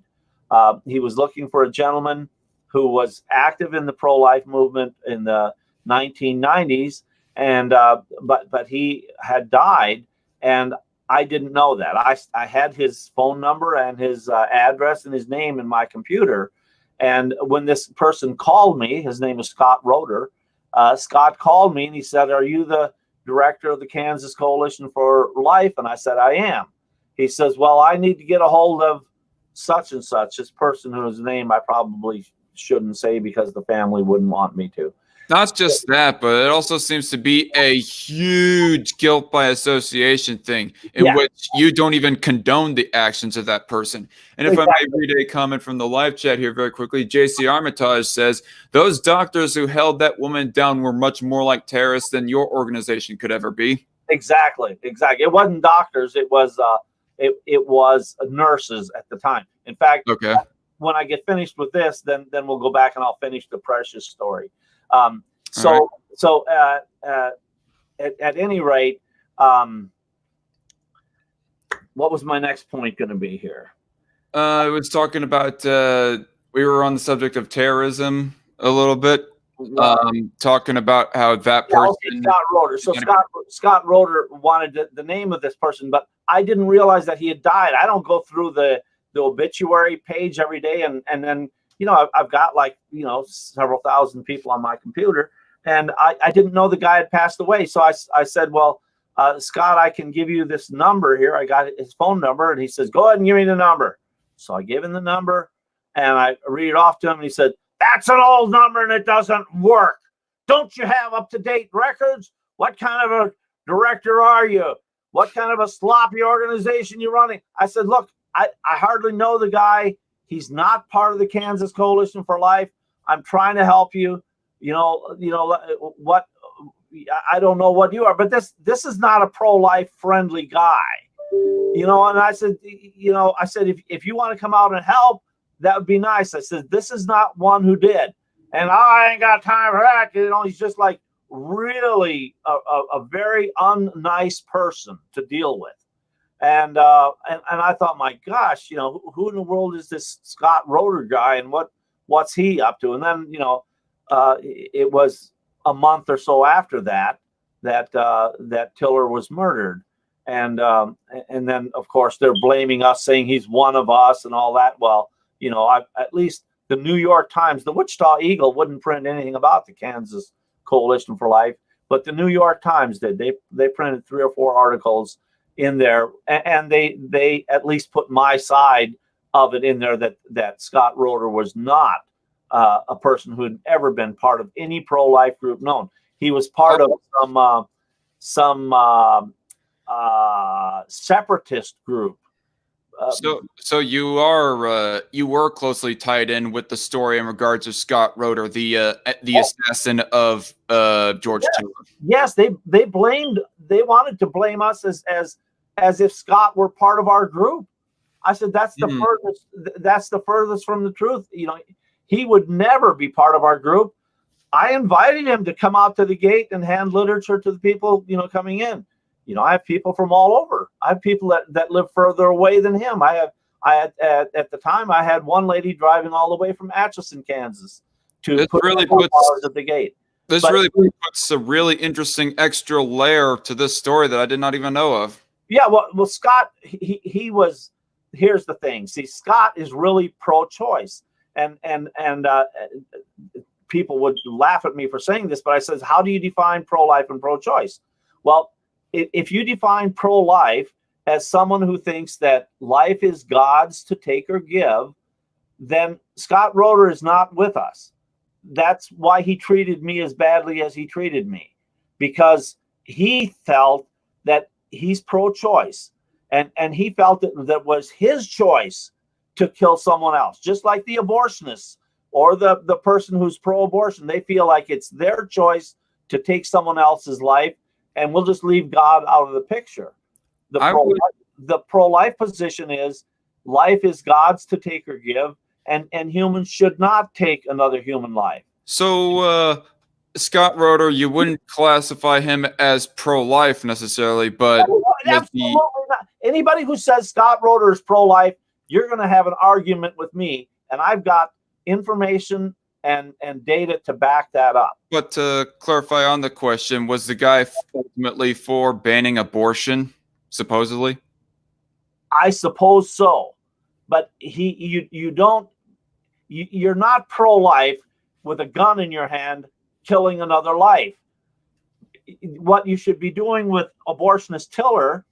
He was looking for a gentleman who was active in the pro-life movement in the 1990s, and but he had died, and I didn't know that. I had his phone number and his address and his name in my computer, and when this person called me, his name is Scott Roeder. Scott called me and he said, "Are you the director of the Kansas Coalition for Life?" And I said, "I am." He says, "Well, I need to get a hold of such and such, this person whose name I probably shouldn't say because the family wouldn't want me to." Not just that, but it also seems to be a huge guilt by association thing in which you don't even condone the actions of that person. And if I may read a comment from the live chat here very quickly, JC Armitage says, those doctors who held that woman down were much more like terrorists than your organization could ever be. Exactly. It wasn't doctors. It was nurses at the time. In fact, when I get finished with this, then we'll go back and I'll finish the Precious story. At any rate, what was my next point going to be here? I was talking about we were on the subject of terrorism a little bit, talking about how that person. Scott Roeder. So Scott Roeder wanted the name of this person, but I didn't realize that he had died. I don't go through the obituary page every day, and then I've got several thousand people on my computer. And I didn't know the guy had passed away. So I said, well, Scott, I can give you this number here. I got his phone number. And he says, go ahead and give me the number. So I gave him the number and I read it off to him. And he said, that's an old number and it doesn't work. Don't you have up-to-date records? What kind of a director are you? What kind of a sloppy organization you running? I said, look, I hardly know the guy. He's not part of the Kansas Coalition for Life. I'm trying to help you. What I don't know what you are, but this is not a pro-life friendly guy, and I said, if you want to come out and help, that would be nice. I said, this is not one who did, and I ain't got time for that. He's just like really a very unnice person to deal with. And I thought, my gosh, who in the world is this Scott Roeder guy and what's he up to? And then, it was a month or so after that Tiller was murdered. and then of course they're blaming us, saying he's one of us and all that. Well, at least the New York Times, the Wichita Eagle wouldn't print anything about the Kansas Coalition for Life, but the New York Times did. They printed 3 or 4 articles in there, and they at least put my side of it in there, that Scott Roeder was not a person who had ever been part of any pro-life group known. He was part of some separatist group. So you were closely tied in with the story in regards to Scott Roeder, the assassin of George Taylor. Yes, they wanted to blame us as if Scott were part of our group. I said that's the furthest from the truth. He would never be part of our group. I invited him to come out to the gate and hand literature to the people, coming in. I have people from all over. I have people that live further away than him. At the time, I had one lady driving all the way from Atchison, Kansas, to put flowers at the gate. This really puts a really interesting extra layer to this story that I did not even know of. Yeah, well, Scott, he was. Here's the thing. See, Scott is really pro-choice, and people would laugh at me for saying this, but I says, how do you define pro-life and pro-choice? Well, if you define pro-life as someone who thinks that life is God's to take or give, then Scott Roeder is not with us. That's why he treated me as badly as he treated me, because he felt that he's pro-choice, and he felt that was his choice to kill someone else, just like the abortionists or the person who's pro-abortion. They feel like it's their choice to take someone else's life, and we'll just leave God out of the picture. The pro-life position is life is God's to take or give, and humans should not take another human life. So, Scott Roeder, you wouldn't classify him as pro-life necessarily, but absolutely not. Anybody who says Scott Roeder is pro-life, you're going to have an argument with me, and I've got information and data to back that up. But to clarify on the question, was the guy ultimately for banning abortion, supposedly? I suppose so, but you're not pro-life with a gun in your hand killing another life. What you should be doing with abortionist Tiller,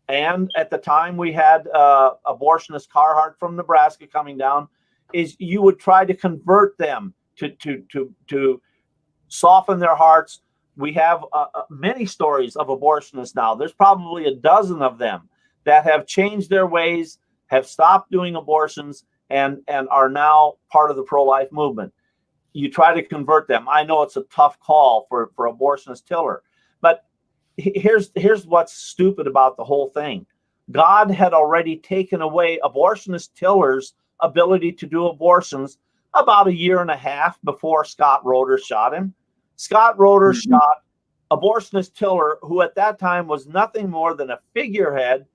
and at the time we had abortionist Carhart from Nebraska coming down, is you would try to convert them to soften their hearts. We have many stories of abortionists now. There's probably a dozen of them that have changed their ways, have stopped doing abortions, and are now part of the pro-life movement. You try to convert them. I know it's a tough call for abortionist Tiller, but here's what's stupid about the whole thing. God had already taken away abortionist Tiller's ability to do abortions about 1.5 years before Scott Roeder shot him. Scott Roeder shot abortionist Tiller, who at that time was nothing more than a figurehead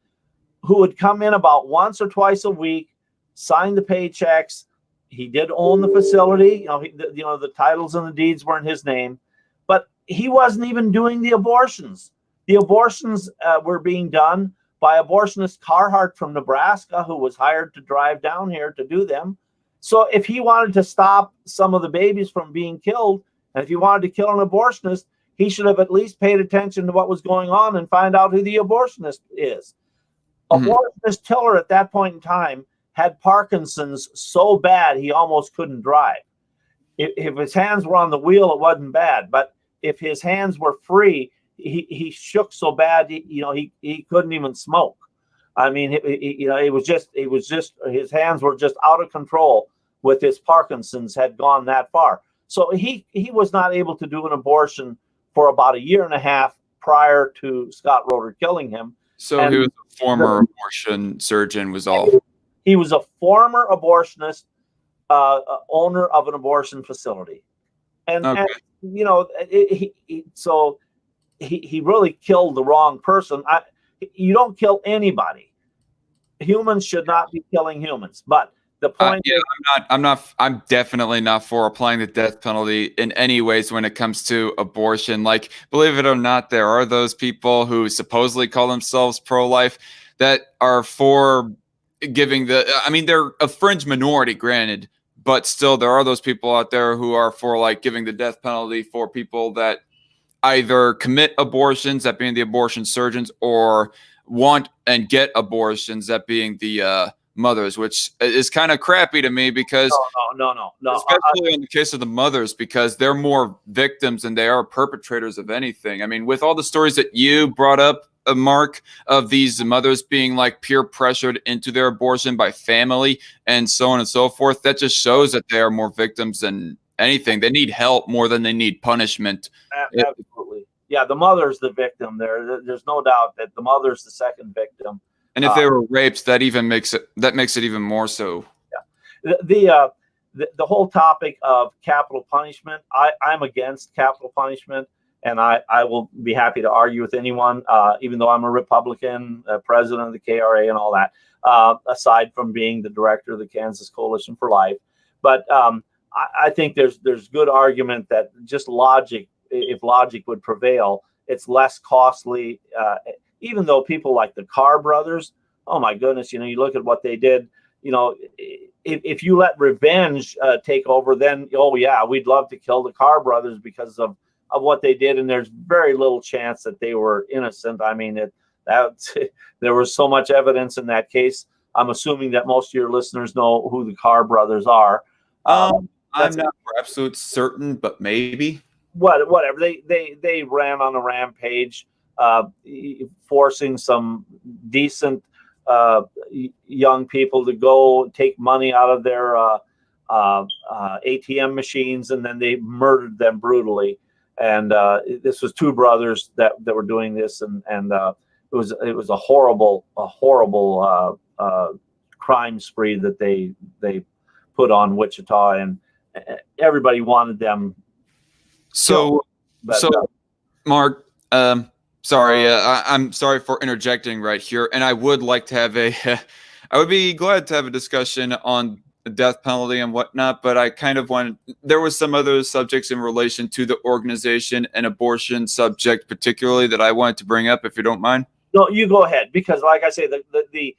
who would come in about once or twice a week, sign the paychecks. He did own the facility. The titles and the deeds were in his name, but he wasn't even doing the abortions. The abortions were being done by abortionist Carhart from Nebraska, who was hired to drive down here to do them. So if he wanted to stop some of the babies from being killed, and if he wanted to kill an abortionist, he should have at least paid attention to what was going on and find out who the abortionist is. Abortionist Tiller at that point in time had Parkinson's so bad he almost couldn't drive. If his hands were on the wheel, it wasn't bad, but if his hands were free, he shook so bad he couldn't even smoke. I mean, it was just his hands were just out of control with his Parkinson's had gone that far. So he was not able to do an abortion for about 1.5 years prior to Scott Roeder killing him. So he was a former abortion surgeon, was all. He was a former abortionist, owner of an abortion facility, and so he really killed the wrong person. You don't kill anybody. Humans should not be killing humans, but The point Yeah, is, I'm definitely not for applying the death penalty in any ways when it comes to abortion. Like, believe it or not, there are those people who supposedly call themselves pro-life that are for giving I mean, they're a fringe minority, granted, but still there are those people out there who are for like giving the death penalty for people that either commit abortions, that being the abortion surgeons, or want and get abortions, that being the mothers, which is kind of crappy to me because, no. especially in the case of the mothers, because they're more victims than they are perpetrators of anything. I mean, with all the stories that you brought up, Mark, of these mothers being like peer pressured into their abortion by family and so on and so forth, that just shows that they are more victims than anything. They need help more than they need punishment. Absolutely. Yeah, the mother's the victim there. There's no doubt that the mother's the second victim. And if they were rapes, that makes it even more so. Yeah. The whole topic of capital punishment, I'm against capital punishment, and I will be happy to argue with anyone, even though I'm a Republican, president of the KRA and all that, aside from being the director of the Kansas Coalition for Life. But I think there's good argument that just logic, if logic would prevail, it's less costly. Even though people like the Carr brothers, oh my goodness, you look at what they did. If you let revenge take over, then oh yeah, we'd love to kill the Carr brothers because of what they did, and there's very little chance that they were innocent. I mean, there was so much evidence in that case. I'm assuming that most of your listeners know who the Carr brothers are. I'm not for absolute certain, but maybe. Whatever. They ran on a rampage, forcing some decent young people to go take money out of their ATM machines, and then they murdered them brutally. And this was two brothers that were doing this, and it was a horrible crime spree that they put on Wichita, and everybody wanted them. So, Mark, sorry, I'm sorry for interjecting right here, and I would like to have I would be glad to have a discussion on the death penalty and whatnot, but I kind of there was some other subjects in relation to the organization and abortion subject particularly that I wanted to bring up, if you don't mind. No, you go ahead, because like I say, the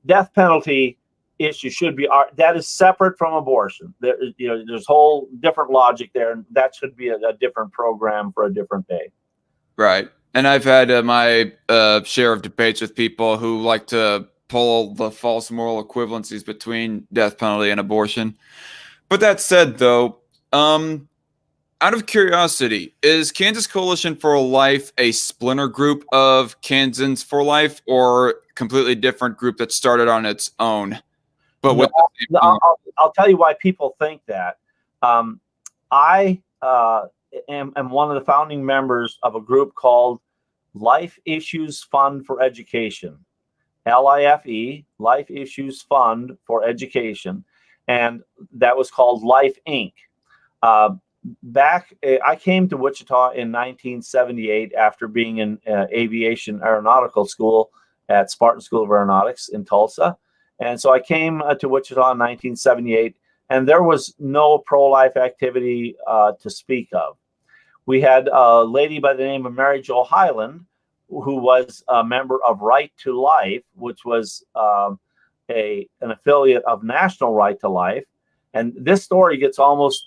death penalty issue should be that is separate from abortion. There's whole different logic there, and that should be a different program for a different day. Right. And I've had my share of debates with people who like to pull the false moral equivalencies between death penalty and abortion. But that said, though, out of curiosity, is Kansas Coalition for Life a splinter group of Kansans for Life, or completely different group that started on its own? But with I'll tell you why people think that. I am one of the founding members of a group called Life Issues Fund for Education, LIFE, Life Issues Fund for Education, and that was called Life Inc. I came to Wichita in 1978 after being in aviation aeronautical school at Spartan School of Aeronautics in Tulsa. And so I came to Wichita in 1978, and there was no pro-life activity to speak of. We had a lady by the name of Mary Jo Hyland, who was a member of Right to Life, which was an affiliate of National Right to Life. And this story gets almost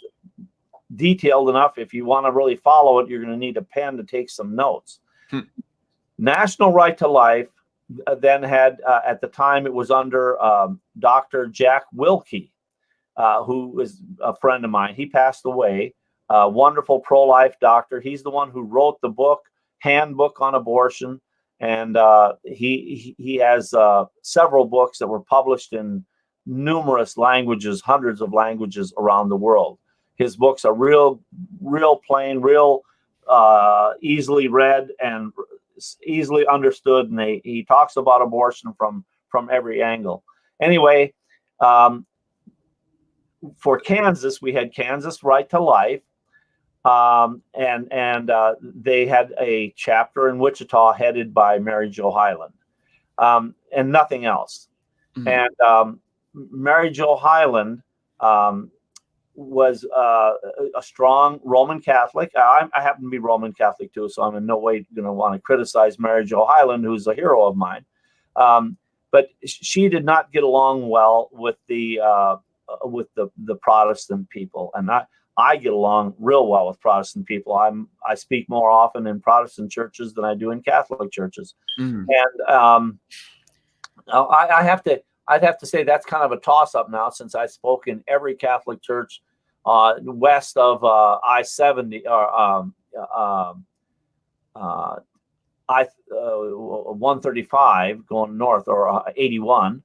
detailed enough. If you want to really follow it, you're going to need a pen to take some notes. National Right to Life then had, at the time, it was under Dr. Jack Wilkie, who was a friend of mine. He passed away. Wonderful pro-life doctor. He's the one who wrote the book, Handbook on Abortion, and he has several books that were published in numerous languages, hundreds of languages around the world. His books are real plain, easily read and easily understood, and he talks about abortion from every angle. Anyway, for Kansas, we had Kansas Right to Life, and they had a chapter in Wichita headed by Mary Jo Hyland, and nothing else. Mhm. And Mary Jo Hyland was a strong Roman Catholic. I happen to be Roman Catholic too, so I'm in no way going to want to criticize Mary Jo Hyland, who's a hero of mine. But she did not get along well with the Protestant people, and I get along real well with Protestant people. I speak more often in Protestant churches than I do in Catholic churches, Mhm. and I'd have to say that's kind of a toss-up now, since I spoke in every Catholic church west of I-70 or I-135 going north, or 81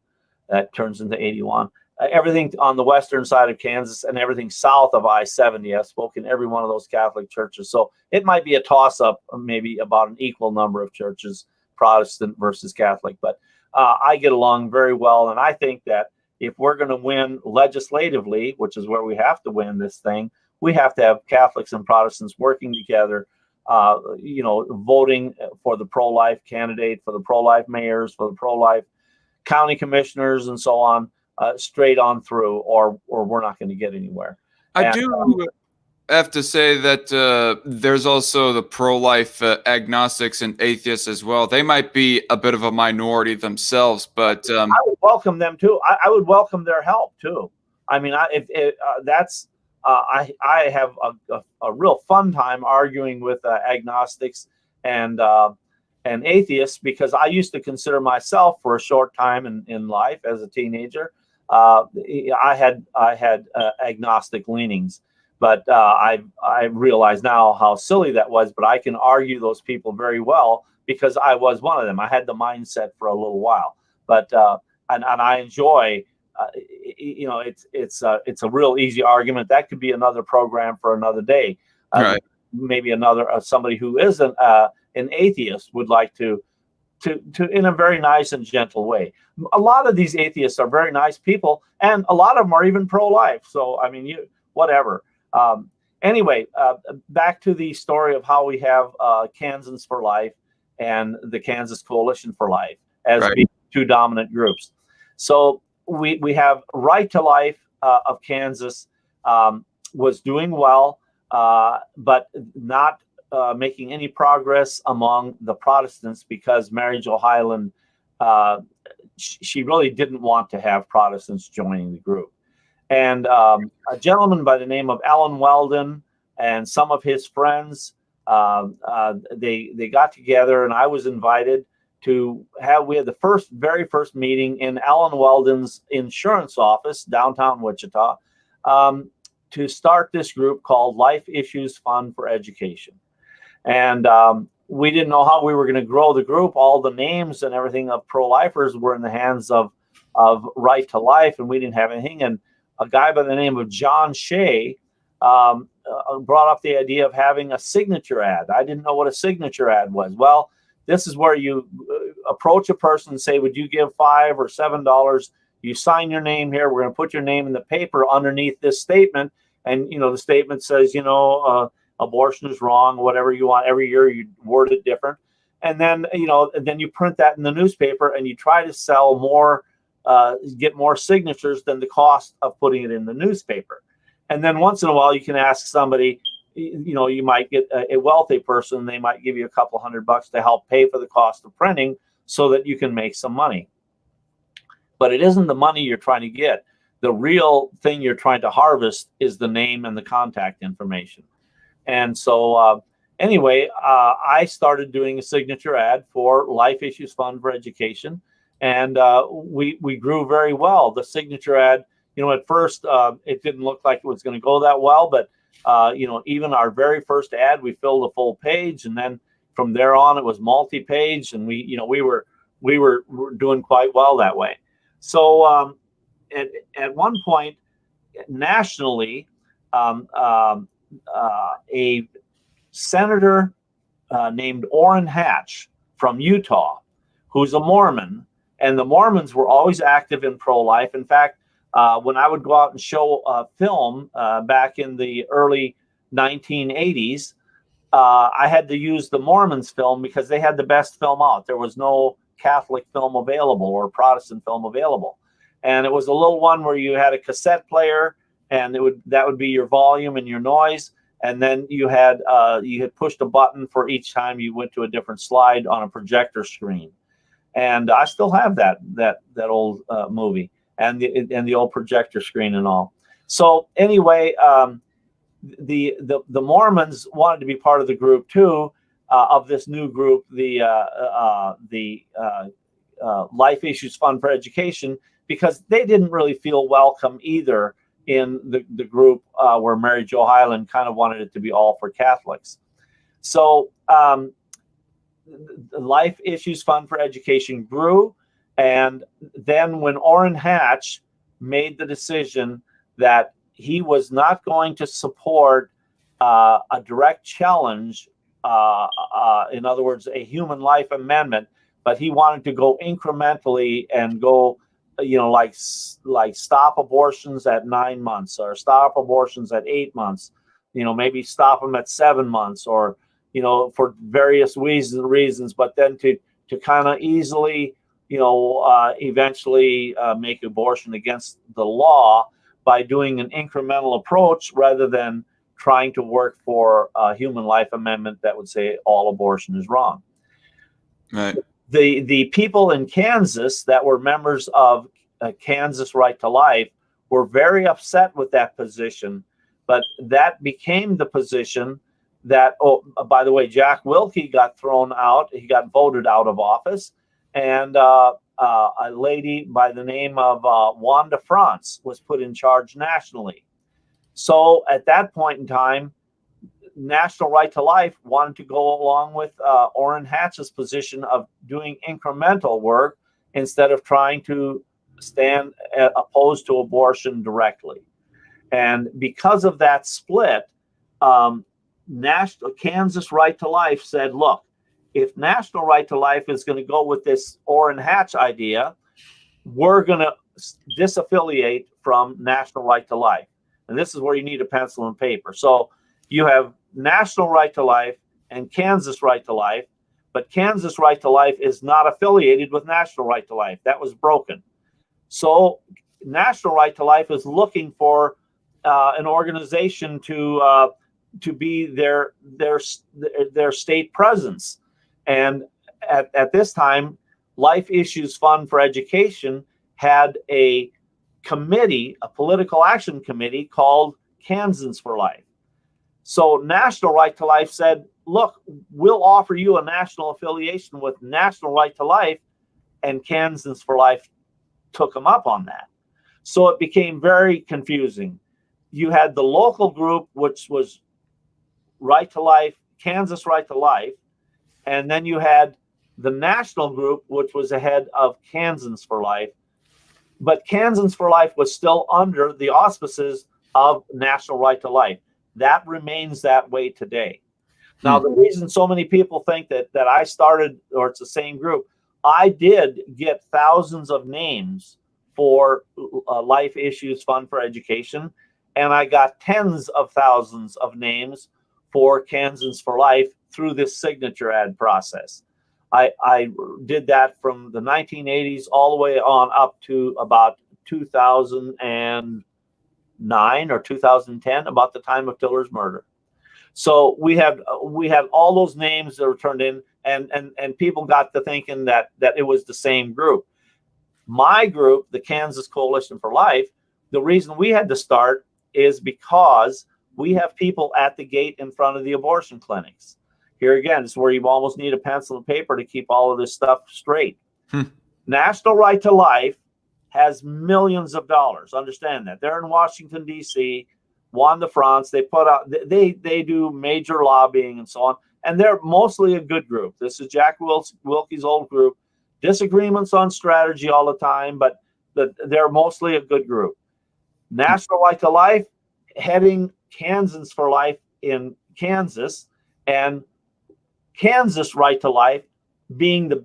that turns into 81. Everything on the western side of Kansas and everything south of I-70. I've spoken in every one of those Catholic churches, so it might be a toss-up, maybe about an equal number of churches, Protestant versus Catholic, but I get along very well, and I think that if we're going to win legislatively, which is where we have to win this thing, we have to have Catholics and Protestants working together, voting for the pro-life candidate, for the pro-life mayors, for the pro-life county commissioners, and so on, straight on through, or we're not going to get anywhere. I And, do have to say that there's also the pro-life agnostics and atheists as well. They might be a bit of a minority themselves, but I would welcome them too. I would welcome their help too. I mean, I have a real fun time arguing with agnostics and atheists, because I used to consider myself, for a short time in life as a teenager, I had agnostic leanings. But I realize now how silly that was. But I can argue those people very well, because I was one of them. I had the mindset for a little while. But and I enjoy, it's a real easy argument. That could be another program for another day. right. Maybe another somebody who isn't an atheist would like to in a very nice and gentle way. A lot of these atheists are very nice people, and a lot of them are even pro-life. So I mean, whatever. Anyway, back to the story of how we have Kansans for Life and the Kansas Coalition for Life as Right. being two dominant groups. So we have Right to Life of Kansas was doing well, but not making any progress among the Protestants, because Mary Jo Hyland, she really didn't want to have Protestants joining the group. And a gentleman by the name of Alan Weldon and some of his friends, they got together, and I was invited to have. We had the very first meeting in Alan Weldon's insurance office downtown Wichita, to start this group called Life Issues Fund for Education. And we didn't know how we were going to grow the group. All the names and everything of pro-lifers were in the hands of Right to Life, and we didn't have anything. And a guy by the name of John Shea brought up the idea of having a signature ad. I didn't know what a signature ad was. Well, this is where you approach a person and say, would you give $5 or $7? You sign your name here. We're going to put your name in the paper underneath this statement. And, the statement says, abortion is wrong, whatever you want. Every year you word it different. And then, then you print that in the newspaper, and you try to sell more, get more signatures than the cost of putting it in the newspaper. And then once in a while you can ask somebody, you might get a wealthy person, they might give you a couple $100 to help pay for the cost of printing so that you can make some money. But it isn't the money you're trying to get. The real thing you're trying to harvest is the name and the contact information. And so anyway, I started doing a signature ad for Life Issues Fund for Education. And we grew very well. The signature ad, at first it didn't look like it was going to go that well, but even our very first ad, we filled a full page, and then from there on, it was multi-page, and we were doing quite well that way. So at one point, nationally, a senator named Orrin Hatch from Utah, who's a Mormon. And the Mormons were always active in pro-life. In fact, when I would go out and show film back in the early 1980s, I had to use the Mormons film because they had the best film out. There was no Catholic film available or Protestant film available. And it was a little one where you had a cassette player, and that would be your volume and your noise. And then you had pushed a button for each time you went to a different slide on a projector screen. And I still have that old movie and the old projector screen and all. So anyway, the Mormons wanted to be part of the group too, of this new group, the Life Issues Fund for Education, because they didn't really feel welcome either in the group where Mary Jo Hyland kind of wanted it to be all for Catholics. So the Life Issues Fund for Education grew, and then when Orrin Hatch made the decision that he was not going to support a direct challenge, in other words, a human life amendment, but he wanted to go incrementally and go, like stop abortions at 9 months, or stop abortions at 8 months, maybe stop them at 7 months, or, for various reasons, but then to kind of easily, eventually make abortion against the law by doing an incremental approach rather than trying to work for a human life amendment that would say all abortion is wrong. Right. The people in Kansas that were members of Kansas Right to Life were very upset with that position, but that became the position that, by the way, Jack Wilkie got thrown out. He got voted out of office, and a lady by the name of Wanda France was put in charge nationally. So at that point in time, National Right to Life wanted to go along with Orrin Hatch's position of doing incremental work instead of trying to stand opposed to abortion directly. And because of that split, Kansas Right to Life said, look, if National Right to Life is going to go with this Orrin Hatch idea, we're going to disaffiliate from National Right to Life. And this is where you need a pencil and paper. So you have National Right to Life and Kansas Right to Life, but Kansas Right to Life is not affiliated with National Right to Life. That was broken. So National Right to Life is looking for an organization to be their state presence. And at this time, Life Issues Fund for Education had a committee, a political action committee called Kansans for Life. So National Right to Life said, look, we'll offer you a national affiliation with National Right to Life, and Kansans for Life took them up on that. So it became very confusing. You had the local group, which was Right to Life, Kansas Right to Life, and then you had the national group, which was ahead of Kansans for Life. But Kansans for Life was still under the auspices of National Right to Life. That remains that way today. Now, the reason so many people think that I started, or it's the same group, I did get thousands of names for Life Issues Fund for Education, and I got tens of thousands of names for Kansans for Life through this signature ad process. I did that from the 1980s all the way on up to about 2009 or 2010, about the time of Tiller's murder. So we had all those names that were turned in, and people got to thinking that it was the same group. My group, the Kansas Coalition for Life, the reason we had to start is because we have people at the gate in front of the abortion clinics. Here again, it's where you almost need a pencil and paper to keep all of this stuff straight. National Right to Life has millions of dollars. Understand that. They're in Washington, D.C., Wanda France. They put out, they do major lobbying and so on. And they're mostly a good group. This is Jack Wilkie's old group. Disagreements on strategy all the time, but they're mostly a good group. National Right to Life heading Kansans for Life in Kansas, and Kansas Right to Life being the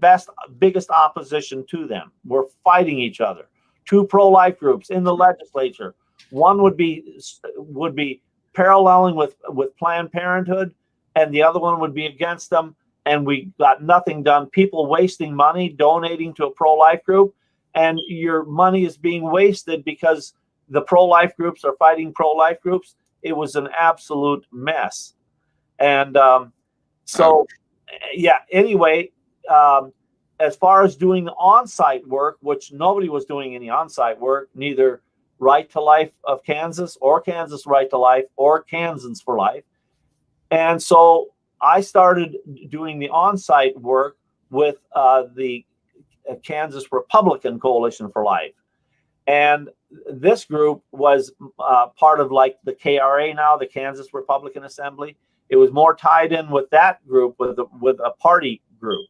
biggest opposition to them. We're fighting each other. Two pro-life groups in the legislature. One would be paralleling with Planned Parenthood, and the other one would be against them. and we got nothing done. People wasting money donating to a pro-life group, and your money is being wasted because the pro-life groups are fighting pro-life groups. It was an absolute mess. And anyway, as far as doing on-site work, which nobody was doing any on-site work, neither Right to Life of Kansas or Kansas Right to Life or Kansans for Life. And so I started doing the on-site work with the Kansas Republican Coalition for Life. And this group was part of like the KRA now, the Kansas Republican Assembly. It was more tied in with that group, with a party group.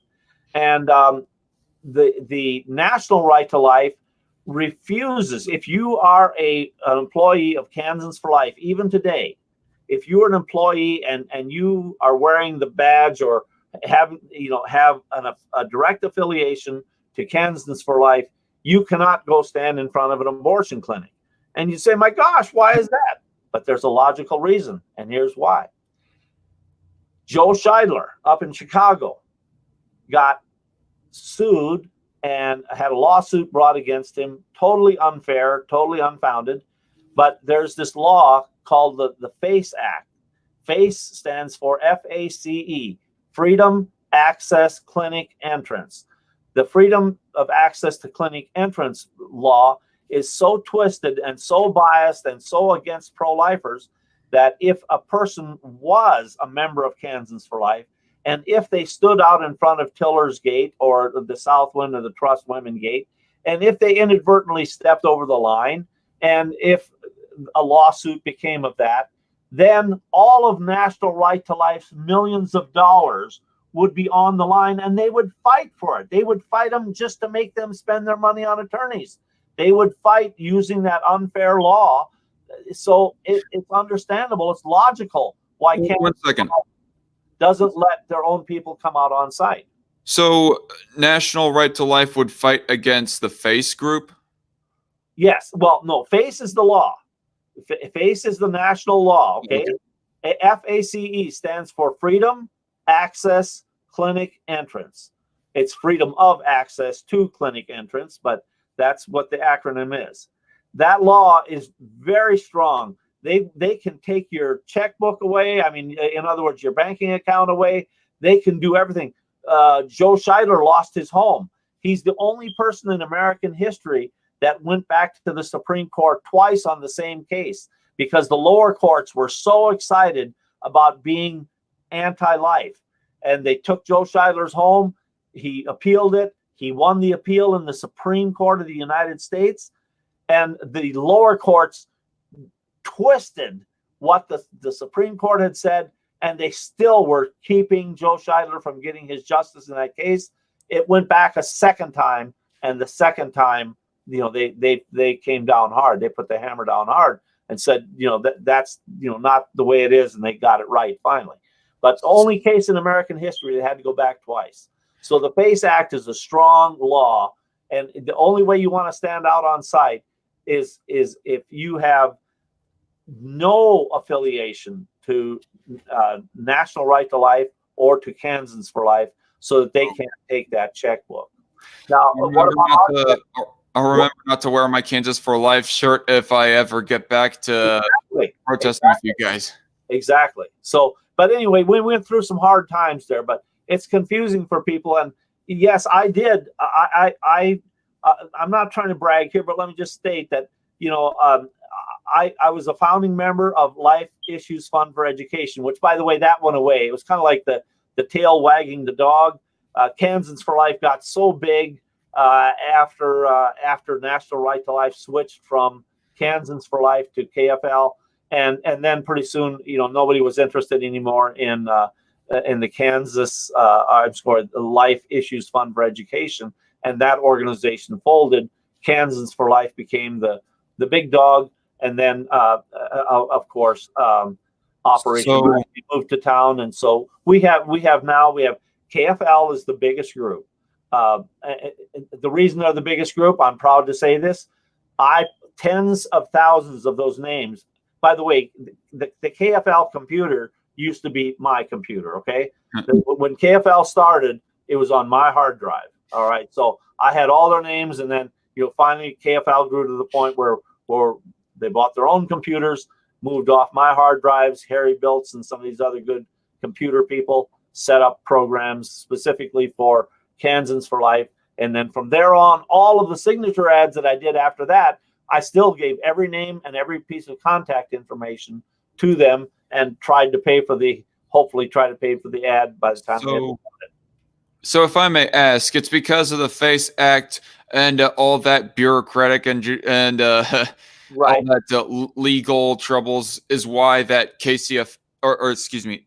And the National Right to Life refuses, if you are an employee of Kansans for Life, even today, if you're an employee and you are wearing the badge or have a direct affiliation to Kansans for Life, you cannot go stand in front of an abortion clinic. And you say, my gosh, why is that? But there's a logical reason, and here's why. Joe Scheidler up in Chicago got sued and had a lawsuit brought against him, totally unfair, totally unfounded. But there's this law called the FACE Act. FACE stands for FACE, Freedom, Access, Clinic, Entrance. The Freedom of Access to Clinic Entrance law is so twisted and so biased and so against pro-lifers that if a person was a member of Kansans for Life, and if they stood out in front of Tiller's Gate or the Southwind or the Trust Women Gate, and if they inadvertently stepped over the line, and if a lawsuit became of that, then all of National Right to Life's millions of dollars would be on the line, and they would fight for it. They would fight them just to make them spend their money on attorneys. They would fight using that unfair law. So it's understandable. It's logical why Kansas doesn't let their own people come out on site. So National Right to Life would fight against the FACE group? Yes. Well, no, FACE is the law. FACE is the national law, okay? FACE stands for Freedom, Access, Clinic, Entrance. It's freedom of access to clinic entrance, but that's what the acronym is. That law is very strong. They can take your checkbook away. I mean, in other words, your banking account away. They can do everything. Joe Scheidler lost his home. He's the only person in American history that went back to the Supreme Court twice on the same case because the lower courts were so excited about being anti-life. And they took Joe Scheidler's home. He appealed it. He won the appeal in the Supreme Court of the United States. And the lower courts twisted what the Supreme Court had said, and they still were keeping Joe Scheidler from getting his justice in that case. It went back a second time, and the second time, they came down hard. They put the hammer down hard and said, that's not the way it is, and they got it right finally. But the only case in American history that had to go back twice. So the FACE Act is a strong law, and the only way you want to stand out on site is if you have no affiliation to National Right to Life or to Kansans for Life, so that they can't take that checkbook. Now, I'll remember not to wear my Kansas for Life shirt if I ever get back to protesting with you guys. Exactly. So, but anyway, we went through some hard times there, but it's confusing for people. And yes, I did. I'm not trying to brag here, but let me just state that, I was a founding member of Life Issues Fund for Education, which, by the way, that went away. It was kind of like the tail wagging the dog. Kansans for Life got so big after National Right to Life switched from Kansans for Life to KFL, and then pretty soon, nobody was interested anymore in the Kansas Life Issues Fund for Education, and that organization folded. Kansans for Life became the big dog, and then of course Operation moved to town, and so we have KFL is the biggest group. The reason they're the biggest group, I'm proud to say this, tens of thousands of those names. By the way, the KFL computer used to be my computer. Okay. When KFL started, it was on my hard drive. All right. So I had all their names, and then finally KFL grew to the point where they bought their own computers, moved off my hard drives. Harry Biltz and some of these other good computer people set up programs specifically for Kansans for Life. And then from there on, all of the signature ads that I did after that, I still gave every name and every piece of contact information to them and hopefully try to pay for the ad by the time they had done it. So if I may ask, it's because of the FACE Act and all that bureaucratic and right. all that legal troubles is why that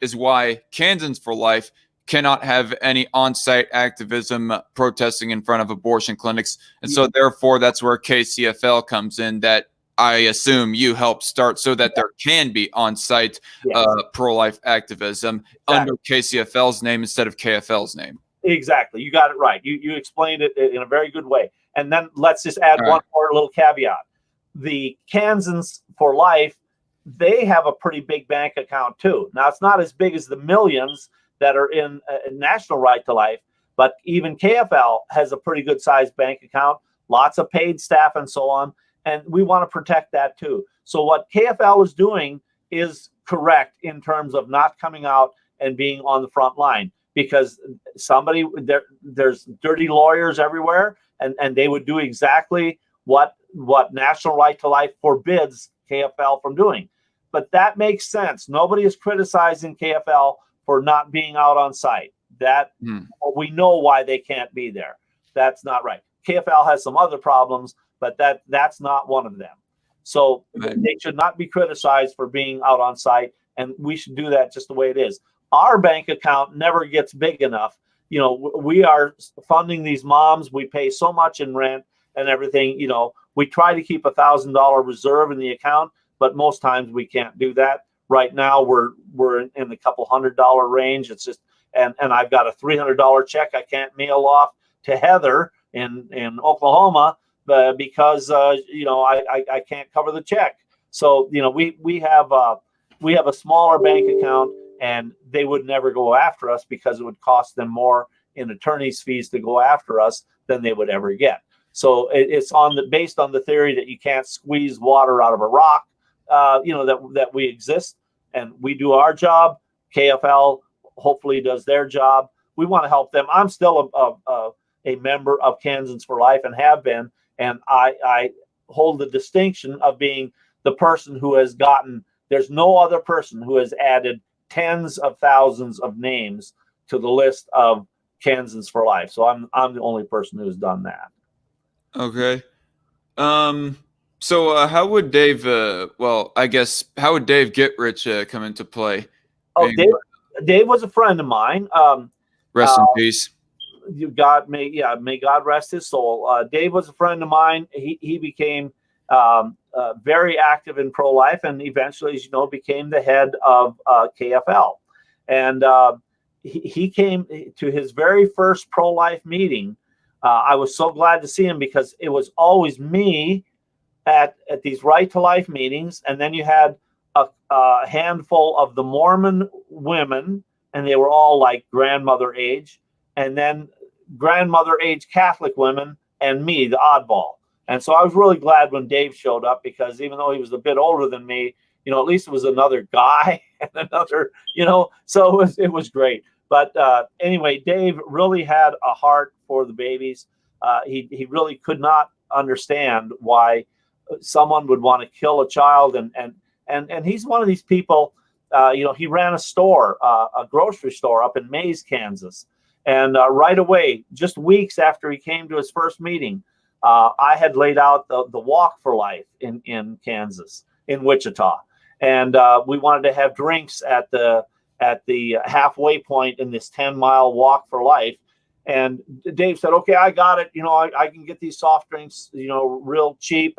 is why Kansans for Life cannot have any on-site activism protesting in front of abortion clinics. And so therefore that's where KCFL comes in, that I assume you helped start, so that there can be on-site pro-life activism under KCFL's name instead of KFL's name. Exactly. You got it right. You explained it in a very good way. And then let's just add one more little caveat. The Kansans for Life, they have a pretty big bank account too. Now, it's not as big as the millions that are in National Right to Life, but even KFL has a pretty good sized bank account, lots of paid staff and so on. And we want to protect that too. So what KFL is doing is correct in terms of not coming out and being on the front line, because there's dirty lawyers everywhere, and they would do exactly what National Right to Life forbids KFL from doing. But that makes sense. Nobody is criticizing KFL for not being out on site. We know why they can't be there. That's not right. KFL has some other problems, but that's not one of them. So they should not be criticized for being out on site, and we should do that just the way it is. Our bank account never gets big enough. We are funding these moms. We pay so much in rent and everything. We try to keep $1,000 reserve in the account, but most times we can't do that. Right now, we're in the couple $100 range. It's just, and I've got a $300 check I can't mail off to Heather in Oklahoma because I can't cover the check. So we have a smaller bank account, and they would never go after us because it would cost them more in attorney's fees to go after us than they would ever get. So it's based on the theory that you can't squeeze water out of a rock. That we exist and we do our job. KFL hopefully does their job. We want to help them. I'm still a member of Kansans for Life and have been, and I hold the distinction of being the person who has there's no other person who has added tens of thousands of names to the list of Kansans for Life. So I'm the only person who's done that. Okay. So how would Dave? How would Dave Gitrich come into play? Oh, Dave was a friend of mine. Rest in peace. May God rest his soul. Dave was a friend of mine. He became very active in pro-life, and eventually, as you know, became the head of KFL. And he came to his very first pro-life meeting. I was so glad to see him because it was always me at these Right to Life meetings, and then you had a handful of the Mormon women, and they were all like grandmother age, and then grandmother age Catholic women, and me, the oddball. And so I was really glad when Dave showed up, because even though he was a bit older than me, at least it was another guy and another, so it was great. But anyway, Dave really had a heart for the babies. He really could not understand why someone would want to kill a child, and he's one of these people. He ran a store, a grocery store up in Mays, Kansas, and right away, just weeks after he came to his first meeting, I had laid out the Walk for Life in Kansas, in Wichita, and we wanted to have drinks at the halfway point in this 10-mile Walk for Life. And Dave said, "Okay, I got it. I can get these soft drinks, real cheap."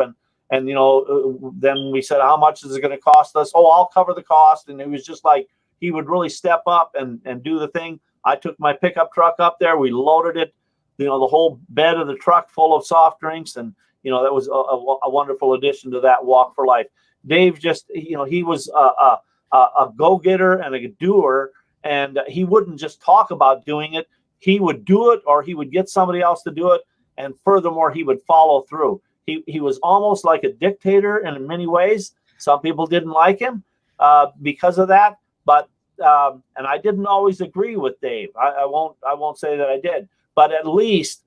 And then we said, "How much is it going to cost us?" "Oh, I'll cover the cost." And it was just like he would really step up and do the thing. I took my pickup truck up there. We loaded it, the whole bed of the truck full of soft drinks, and that was a wonderful addition to that Walk for Life. Dave just, he was a go-getter and a doer, and he wouldn't just talk about doing it. He would do it, or he would get somebody else to do it, and furthermore, he would follow through. He was almost like a dictator in many ways. Some people didn't like him because of that, but and I didn't always agree with Dave. I won't say that I did, but at least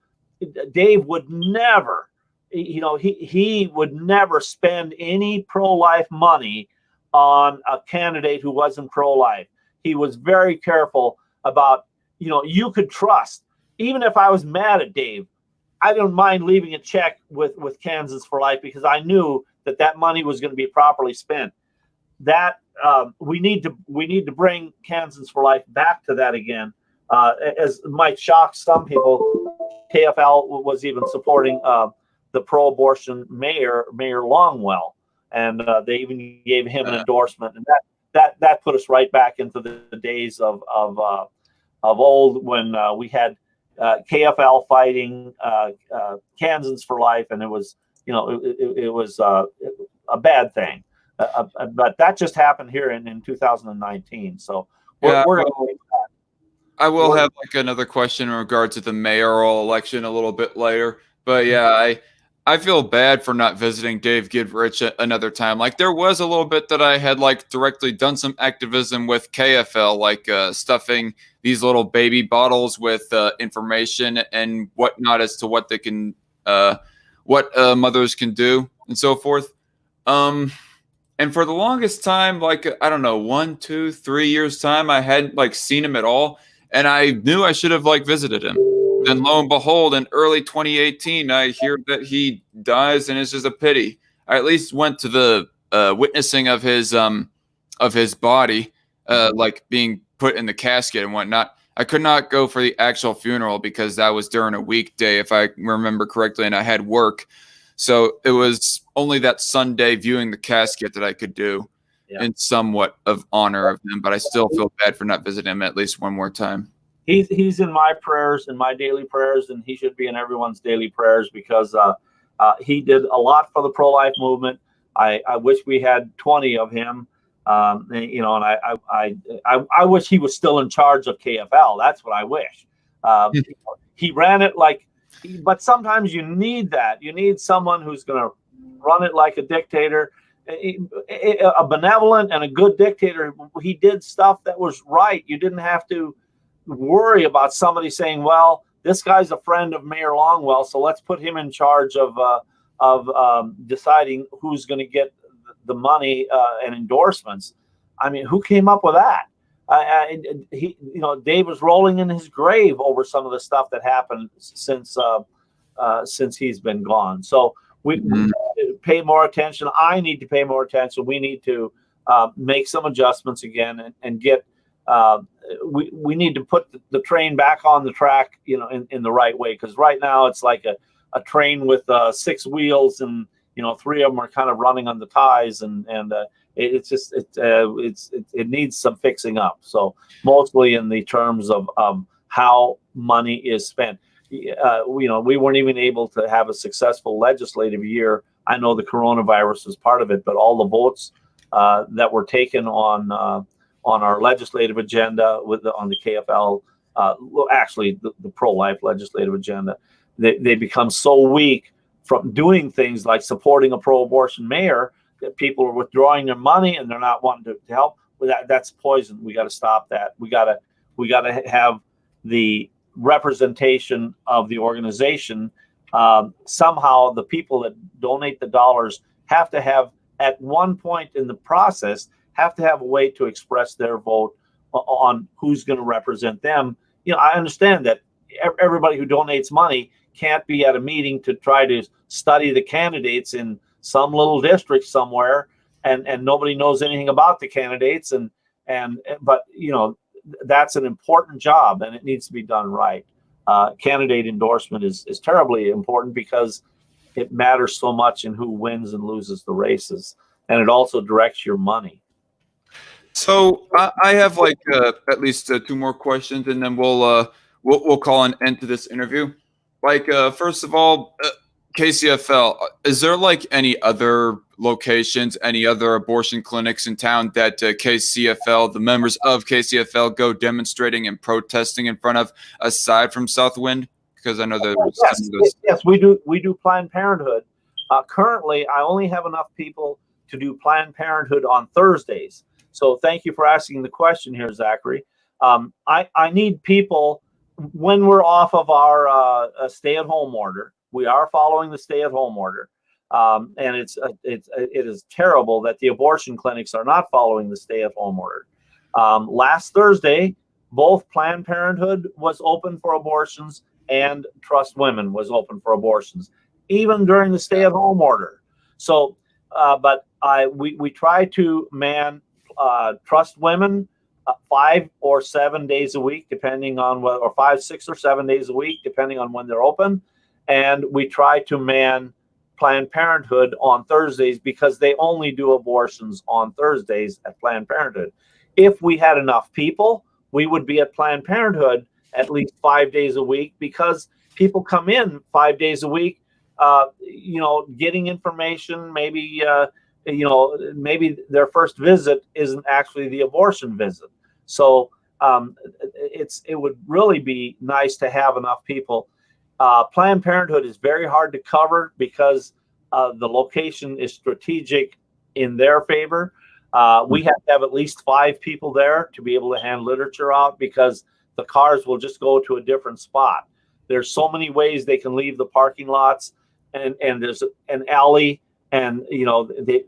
Dave would never, he would never spend any pro-life money on a candidate who wasn't pro-life. He was very careful about, you could trust. Even if I was mad at Dave, I didn't mind leaving a check with Kansas for Life because I knew that money was going to be properly spent. That we need to bring Kansas for Life back to that again. As might shock some people, KFL was even supporting the pro-abortion mayor Longwell, and they even gave him an endorsement, and that put us right back into the days of old when we had KFL fighting Kansans for Life, and it was it was a bad thing, but that just happened here in 2019. So we're going to. I will have like another question in regard to the mayoral election a little bit later, but yeah, I feel bad for not visiting Dave Goodrich another time. Like there was a little bit that I had like directly done some activism with KFL, like stuffing these little baby bottles with information and whatnot as to what they can, what mothers can do and so forth. And for the longest time, like, I don't know, 1, 2, 3 years time, I hadn't like seen him at all. And I knew I should have like visited him. Then lo and behold, in early 2018, I hear that he dies, and it's just a pity. I at least went to the witnessing of his body, like being put in the casket and whatnot. I could not go for the actual funeral because that was during a weekday, if I remember correctly, and I had work. So it was only that Sunday viewing the casket that I could do in somewhat of honor of him. But I still feel bad for not visiting him at least one more time. He's in my prayers, in my daily prayers, and he should be in everyone's daily prayers because he did a lot for the pro-life movement. I wish we had 20 of him, and I wish he was still in charge of KFL. That's what I wish. He ran it but sometimes you need that. You need someone who's going to run it like a dictator, a benevolent and a good dictator. He did stuff that was right. You didn't have to worry about somebody saying, well, this guy's a friend of Mayor Longwell, so let's put him in charge of deciding who's going to get the money and endorsements. I mean, who came up with that? Dave was rolling in his grave over some of the stuff that happened since he's been gone. So we pay more attention. I need to pay more attention. We need to make some adjustments again and get. We need to put the train back on the track, in the right way. Because right now it's like a train with 6 wheels, and 3 of them are kind of running on the ties, and it needs some fixing up. So mostly in the terms of how money is spent. We weren't even able to have a successful legislative year. I know the coronavirus was part of it, but all the votes that were taken on our legislative agenda on the KFL, actually the pro-life legislative agenda, they become so weak from doing things like supporting a pro-abortion mayor that people are withdrawing their money and they're not wanting to help. That's poison. We got to stop that. We got to have the representation of the organization. Somehow the people that donate the dollars have to have, at one point in the process, have to have a way to express their vote on who's going to represent them. I understand that everybody who donates money can't be at a meeting to try to study the candidates in some little district somewhere, and nobody knows anything about the candidates. But that's an important job, and it needs to be done right. Candidate endorsement is terribly important because it matters so much in who wins and loses the races, and it also directs your money. So I have like at least 2 more questions, and then we'll call an end to this interview. Like first of all, KCFL, is there like any other locations, any other abortion clinics in town that KCFL, the members of KCFL, go demonstrating and protesting in front of, aside from Southwind? Because I know there was some of those. Yes, we do. We do Planned Parenthood. Currently, I only have enough people to do Planned Parenthood on Thursdays. So thank you for asking the question here, Zachary. I need people when we're off of our stay-at-home order. We are following the stay-at-home order, and it is terrible that the abortion clinics are not following the stay-at-home order. Last Thursday, both Planned Parenthood was open for abortions and Trust Women was open for abortions, even during the stay-at-home order. So, but we try to man Trust Women 5 or 7 days a week, depending on what, or 5, 6, or 7 days a week, depending on when they're open. And we try to man Planned Parenthood on Thursdays because they only do abortions on Thursdays at Planned Parenthood. If we had enough people, we would be at Planned Parenthood at least 5 days a week because people come in 5 days a week, getting information, maybe their first visit isn't actually the abortion visit. So it would really be nice to have enough people. Planned Parenthood is very hard to cover because the location is strategic in their favor. We have to have at least 5 people there to be able to hand literature out because the cars will just go to a different spot. There's so many ways they can leave the parking lots, and there's an alley, and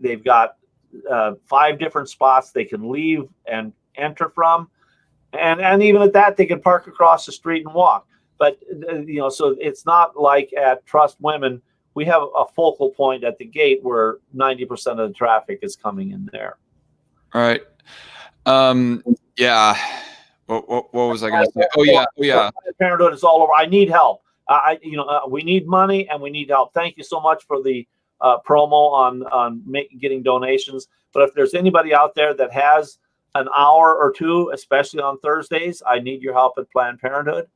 they've got 5 different spots they can leave and enter from, and even at that they can park across the street and walk. But so it's not like at Trust Women we have a focal point at the gate where 90% of the traffic is coming in there. All right. Yeah. What was I going to say? Oh yeah. Parenthood is all over. I need help. We need money and we need help. Thank you so much for the promo on getting donations. But if there's anybody out there that has an hour or two, especially on Thursdays, I need your help at Planned Parenthood.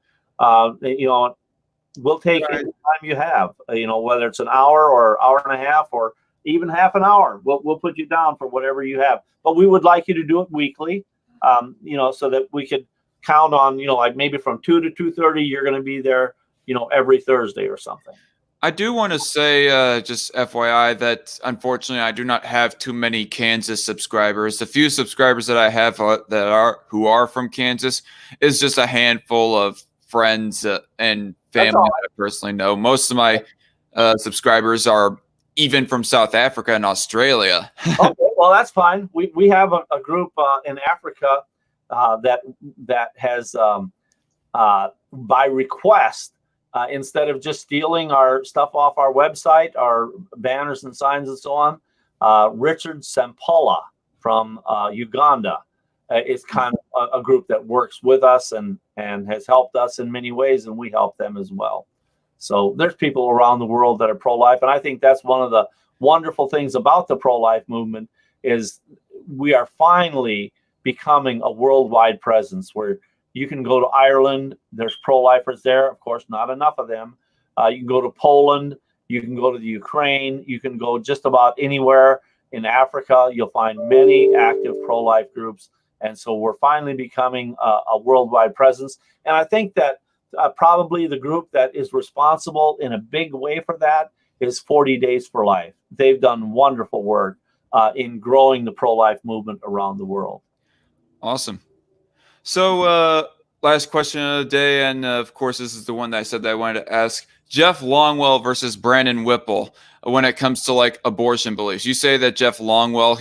We'll take any time you have. Whether it's an hour or hour and a half or even half an hour, we'll put you down for whatever you have. But we would like you to do it weekly. So that we could count on, like maybe from 2 to 2:30, you're going to be there, every Thursday or something. I do want to say, just FYI, that unfortunately I do not have too many Kansas subscribers. The few subscribers that I have who are from Kansas is just a handful of friends and family that I personally know. Most of my subscribers are even from South Africa and Australia. Okay, well, that's fine. We have a group in Africa that has, by request, instead of just stealing our stuff off our website, our banners and signs and so on, Richard Sempola from Uganda is kind of a group that works with us and has helped us in many ways, and we help them as well. So there's people around the world that are pro-life, and I think that's one of the wonderful things about the pro-life movement is we are finally becoming a worldwide presence where you can go to Ireland, there's pro-lifers there, of course, not enough of them. You can go to Poland, you can go to the Ukraine, you can go just about anywhere in Africa. You'll find many active pro-life groups. And so we're finally becoming a worldwide presence. And I think that probably the group that is responsible in a big way for that is 40 Days for Life. They've done wonderful work in growing the pro-life movement around the world. Awesome. So last question of the day, and of course this is the one that I said that I wanted to ask. Jeff Longwell versus Brandon Whipple when it comes to like abortion beliefs. You say that Jeff Longwell,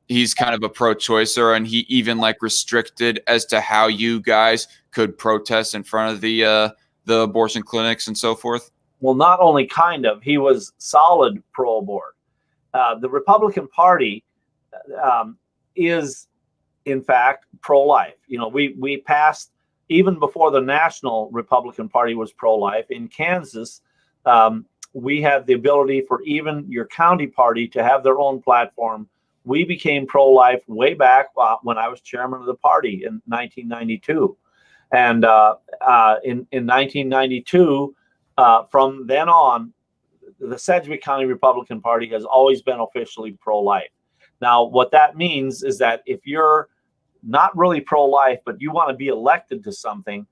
he's kind of a pro-choicer, and he even like restricted as to how you guys could protest in front of the abortion clinics and so forth. Well, not only kind of, he was solid pro-abort. The Republican Party is, in fact, pro-life. We passed, even before the national Republican Party was pro-life, in Kansas, we had the ability for even your county party to have their own platform. We became pro-life way back when I was chairman of the party in 1992. And in 1992, from then on, the Sedgwick County Republican Party has always been officially pro-life. Now, what that means is that if you're not really pro-life, but you want to be elected to something,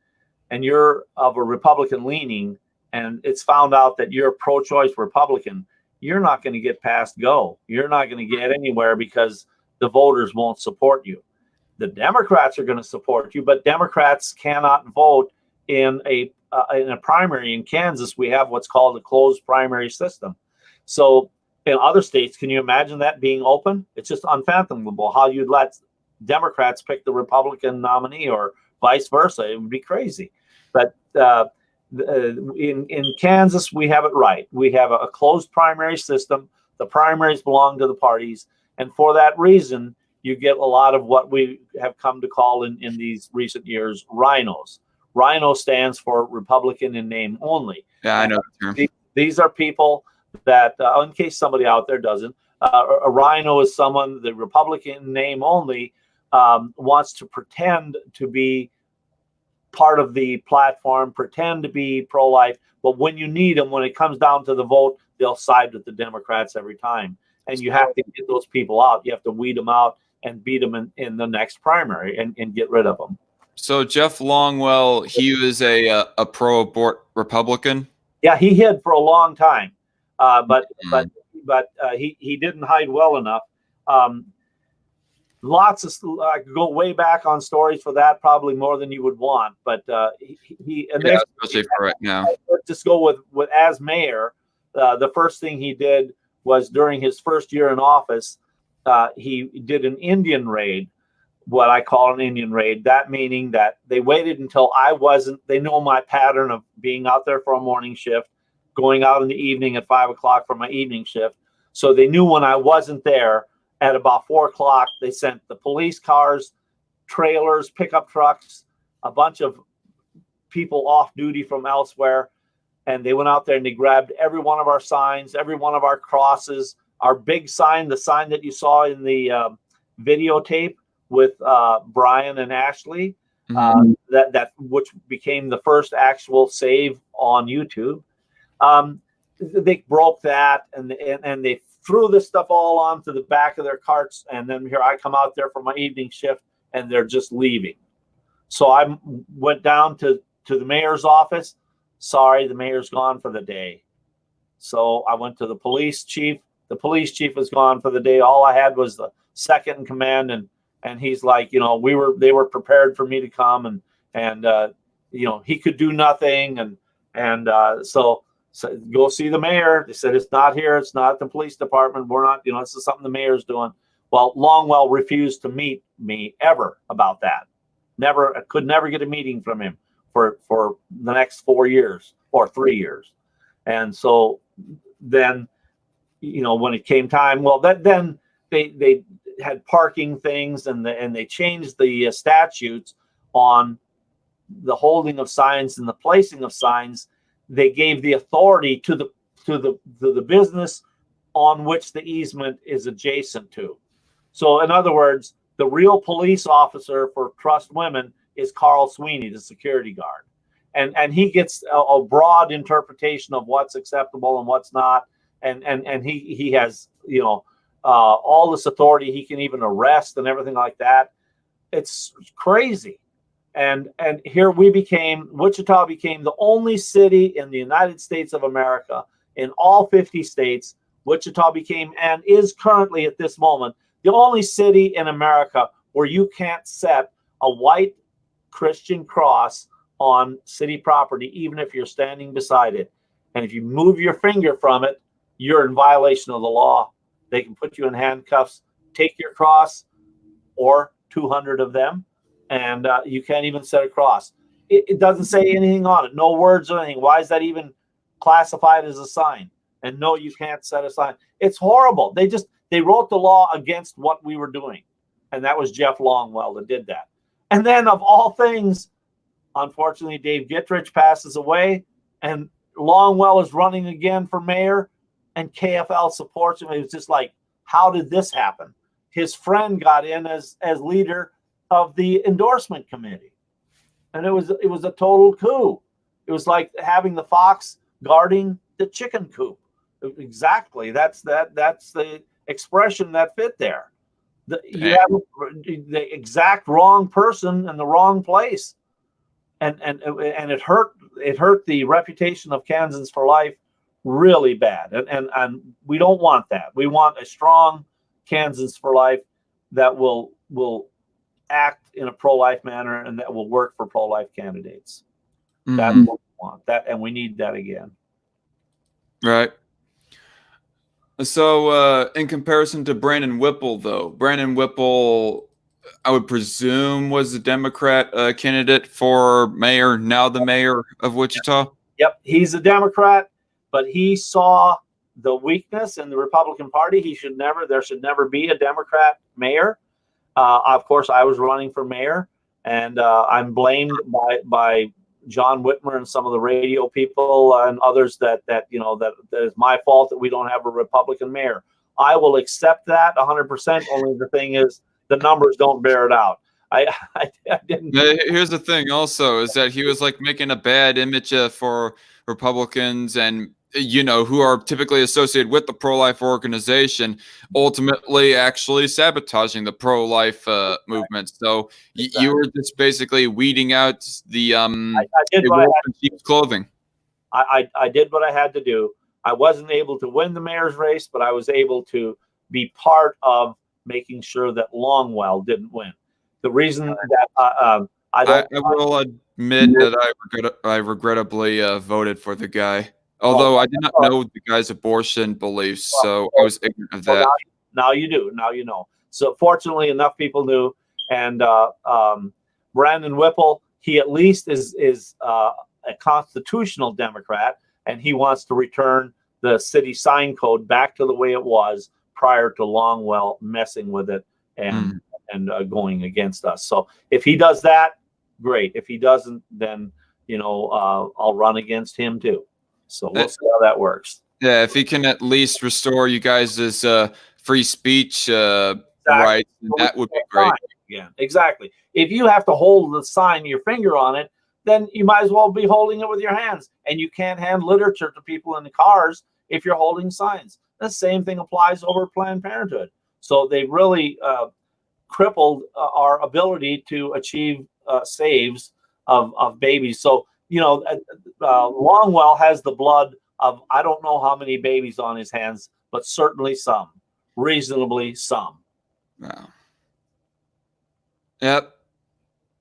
and you're of a Republican leaning, and it's found out that you're a pro-choice Republican, you're not going to get past go. You're not going to get anywhere because the voters won't support you. The Democrats are going to support you, but Democrats cannot vote in a primary. In Kansas, we have what's called a closed primary system. So in other states, can you imagine that being open? It's just unfathomable how you'd let Democrats pick the Republican nominee or vice versa. It would be crazy. But in Kansas, we have it right. We have a closed primary system. The primaries belong to the parties. And for that reason, you get a lot of what we have come to call in these recent years rhinos. Rhino stands for Republican in name only. Yeah, I know the term. These are people that, in case somebody out there doesn't, a rhino is someone, the Republican in name only, wants to pretend to be part of the platform, pretend to be pro-life, but when you need them, when it comes down to the vote, they'll side with the Democrats every time. And you have to get those people out. You have to weed them out and beat them in the next primary and get rid of them. So Jeff Longwell, he was a pro-abort Republican. Yeah, he hid for a long time, but he didn't hide well enough. Lots of I could go way back on stories for that, probably more than you would want. But especially for right now. Let's just go with as mayor. The first thing he did was during his first year in office, he did an Indian raid. What I call an Indian raid, that meaning that they waited until I wasn't, they know my pattern of being out there for a morning shift, going out in the evening at 5 o'clock for my evening shift. So they knew when I wasn't there at about 4 o'clock, they sent the police cars, trailers, pickup trucks, a bunch of people off duty from elsewhere. And they went out there and they grabbed every one of our signs, every one of our crosses, our big sign, the sign that you saw in the videotape with Brian and Ashley, that which became the first actual save on YouTube. They broke that and they threw this stuff all onto the back of their carts. And then here I come out there for my evening shift and they're just leaving. So I went down to the mayor's office. Sorry, the mayor's gone for the day. So I went to the police chief. The police chief was gone for the day. All I had was the second in command, and he's like, they were prepared for me to come, and he could do nothing, and so go see the mayor. They said it's not here. It's not the police department. We're not. This is something the mayor's doing. Well, Longwell refused to meet me ever about that. Could never get a meeting from him for the next 4 years or 3 years. And so then, when it came time, well, then they had parking things and they changed the statutes on the holding of signs and the placing of signs. They gave the authority to the business on which the easement is adjacent to. So in other words, the real police officer for Trust Women is Carl Sweeney, the security guard. And he gets a broad interpretation of what's acceptable and what's not. And he has, all this authority. He can even arrest and everything like that. It's crazy. And here Wichita became the only city in the United States of America, in all 50 states. Wichita became, and is currently at this moment, the only city in America where you can't set a white Christian cross on city property, even if you're standing beside it. And if you move your finger from it, you're in violation of the law. They can put you in handcuffs, take your cross, or 200 of them, and you can't even set a cross. It doesn't say anything on it, no words or anything. Why is that even classified as a sign? And no, you can't set a sign. It's horrible. They wrote the law against what we were doing. And that was Jeff Longwell that did that. And then of all things, unfortunately, Dave Gittrich passes away and Longwell is running again for mayor and KFL supports him. It was just like, how did this happen? His friend got in as leader of the endorsement committee. And it was a total coup. It was like having the fox guarding the chicken coop. Exactly. That's the expression that fit there. You have the exact wrong person in the wrong place, and it hurt the reputation of Kansans for Life really bad, and we don't want that. We want a strong Kansans for Life that will act in a pro-life manner and that will work for pro-life candidates. That's what we want. That, and we need that again. Right. So, in comparison to Brandon Whipple, though, Brandon Whipple, I would presume, was a Democrat candidate for mayor, now the mayor of Wichita. Yep, he's a Democrat, but he saw the weakness in the Republican Party. There should never be a Democrat mayor. Of course, I was running for mayor, and I'm blamed by John Whitmer and some of the radio people and others that is my fault that we don't have a Republican mayor. I will accept that 100%. Only the thing is, the numbers don't bear it out. I didn't. Here's the thing also is that he was like making a bad image for Republicans and who are typically associated with the pro-life organization, ultimately actually sabotaging the pro-life movement. So you were just basically weeding out the sheep's clothing. I did what I had to do. I wasn't able to win the mayor's race, but I was able to be part of making sure that Longwell didn't win. The reason that I will admit that I regrettably voted for the guy. Although I did not know the guy's abortion beliefs, so I was ignorant of that. Now you do. Now you know. So fortunately, enough people knew. And Brandon Whipple, he at least is a constitutional Democrat, and he wants to return the city sign code back to the way it was prior to Longwell messing with it and going against us. So if he does that, great. If he doesn't, then I'll run against him too. So we'll see how that works. Yeah, if he can at least restore you guys' free speech rights, that would be great. Yeah, exactly. If you have to hold the sign, your finger on it, then you might as well be holding it with your hands. And you can't hand literature to people in the cars if you're holding signs. The same thing applies over Planned Parenthood. So they really crippled our ability to achieve saves of babies. So Longwell has the blood of I don't know how many babies on his hands, but certainly some, reasonably some. Wow. Yep.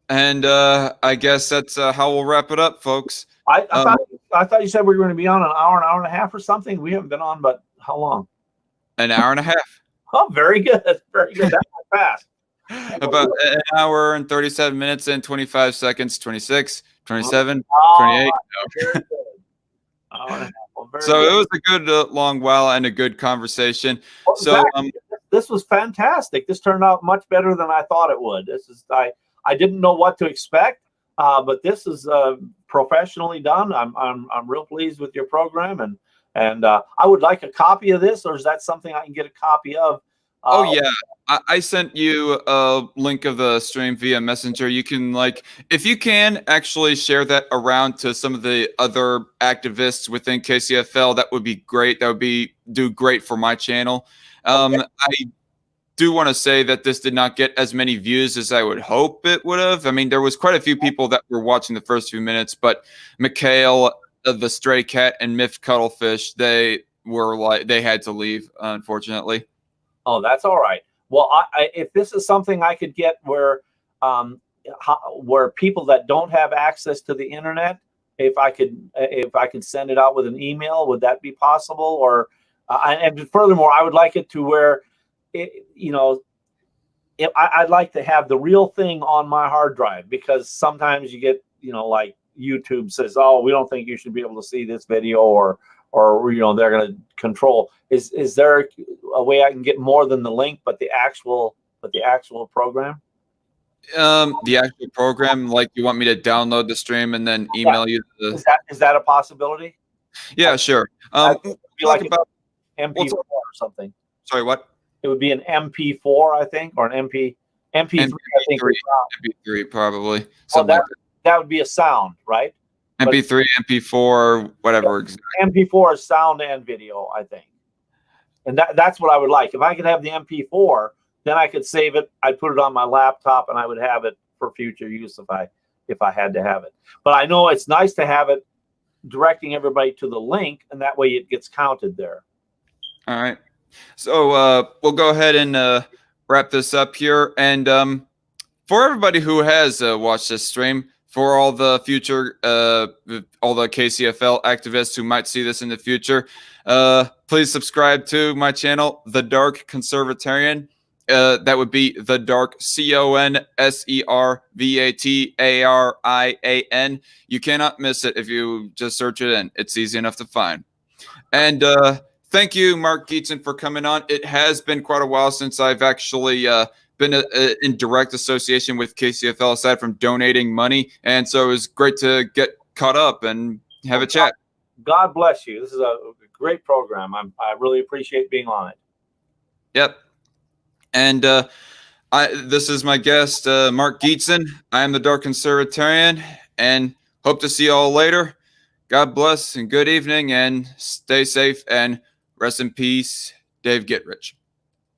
And I guess that's how we'll wrap it up, folks. I thought you said we were going to be on an hour and a half or something. We haven't been on, but how long? An hour and a half. Oh, very good. Very good. That's fast. About an hour and 37 minutes and 25 seconds, 26, 27, 28. So it was a good long while and a good conversation. Well, so this was fantastic. This turned out much better than I thought it would. I didn't know what to expect, but this is professionally done. I'm real pleased with your program, and I would like a copy of this, or is that something I can get a copy of? Oh yeah, I sent you a link of the stream via Messenger. You can if you can actually share that around to some of the other activists within KCFL, that would be great. That would do great for my channel. I do want to say that this did not get as many views as I would hope it would have. I mean, there was quite a few people that were watching the first few minutes, but Mikhail, the stray cat, and Miff Cuttlefish, they had to leave, unfortunately. Oh, that's all right. Well, if this is something I could get where people that don't have access to the internet, if I could send it out with an email, would that be possible? Or and furthermore, I would like it to where I'd like to have the real thing on my hard drive, because sometimes you get like YouTube says, oh, we don't think you should be able to see this video, or they're going to control. Is there a way I can get more than the link, but the actual program? The actual program, you want me to download the stream and then email you the... Is that a possibility? Yeah, sure. Be like about MP4 or something. Sorry, what? It would be an MP4, I think, or an MP3. I think MP3 probably. That would be a sound, right? MP3, MP4, whatever. MP4 is sound and video, I think. And that's what I would like. If I could have the MP4, then I could save it. I'd put it on my laptop and I would have it for future use if I had to have it. But I know it's nice to have it directing everybody to the link, and that way it gets counted there. All right. So we'll go ahead and wrap this up here. And for everybody who has watched this stream, for all the future, all the KCFL activists who might see this in the future, please subscribe to my channel, The Dark Conservatarian. That would be The Dark, CONSERVATARIAN. You cannot miss it if you just search it in. It's easy enough to find. And thank you, Mark Gietzen, for coming on. It has been quite a while since I've actually been in direct association with KCFL, aside from donating money. And so it was great to get caught up and have a chat. God bless you. This is a great program. I really appreciate being on it. Yep. And this is my guest, Mark Gietzen. I am the Dark Conservatarian, and hope to see you all later. God bless and good evening, and stay safe, and rest in peace, Dave Gitrich.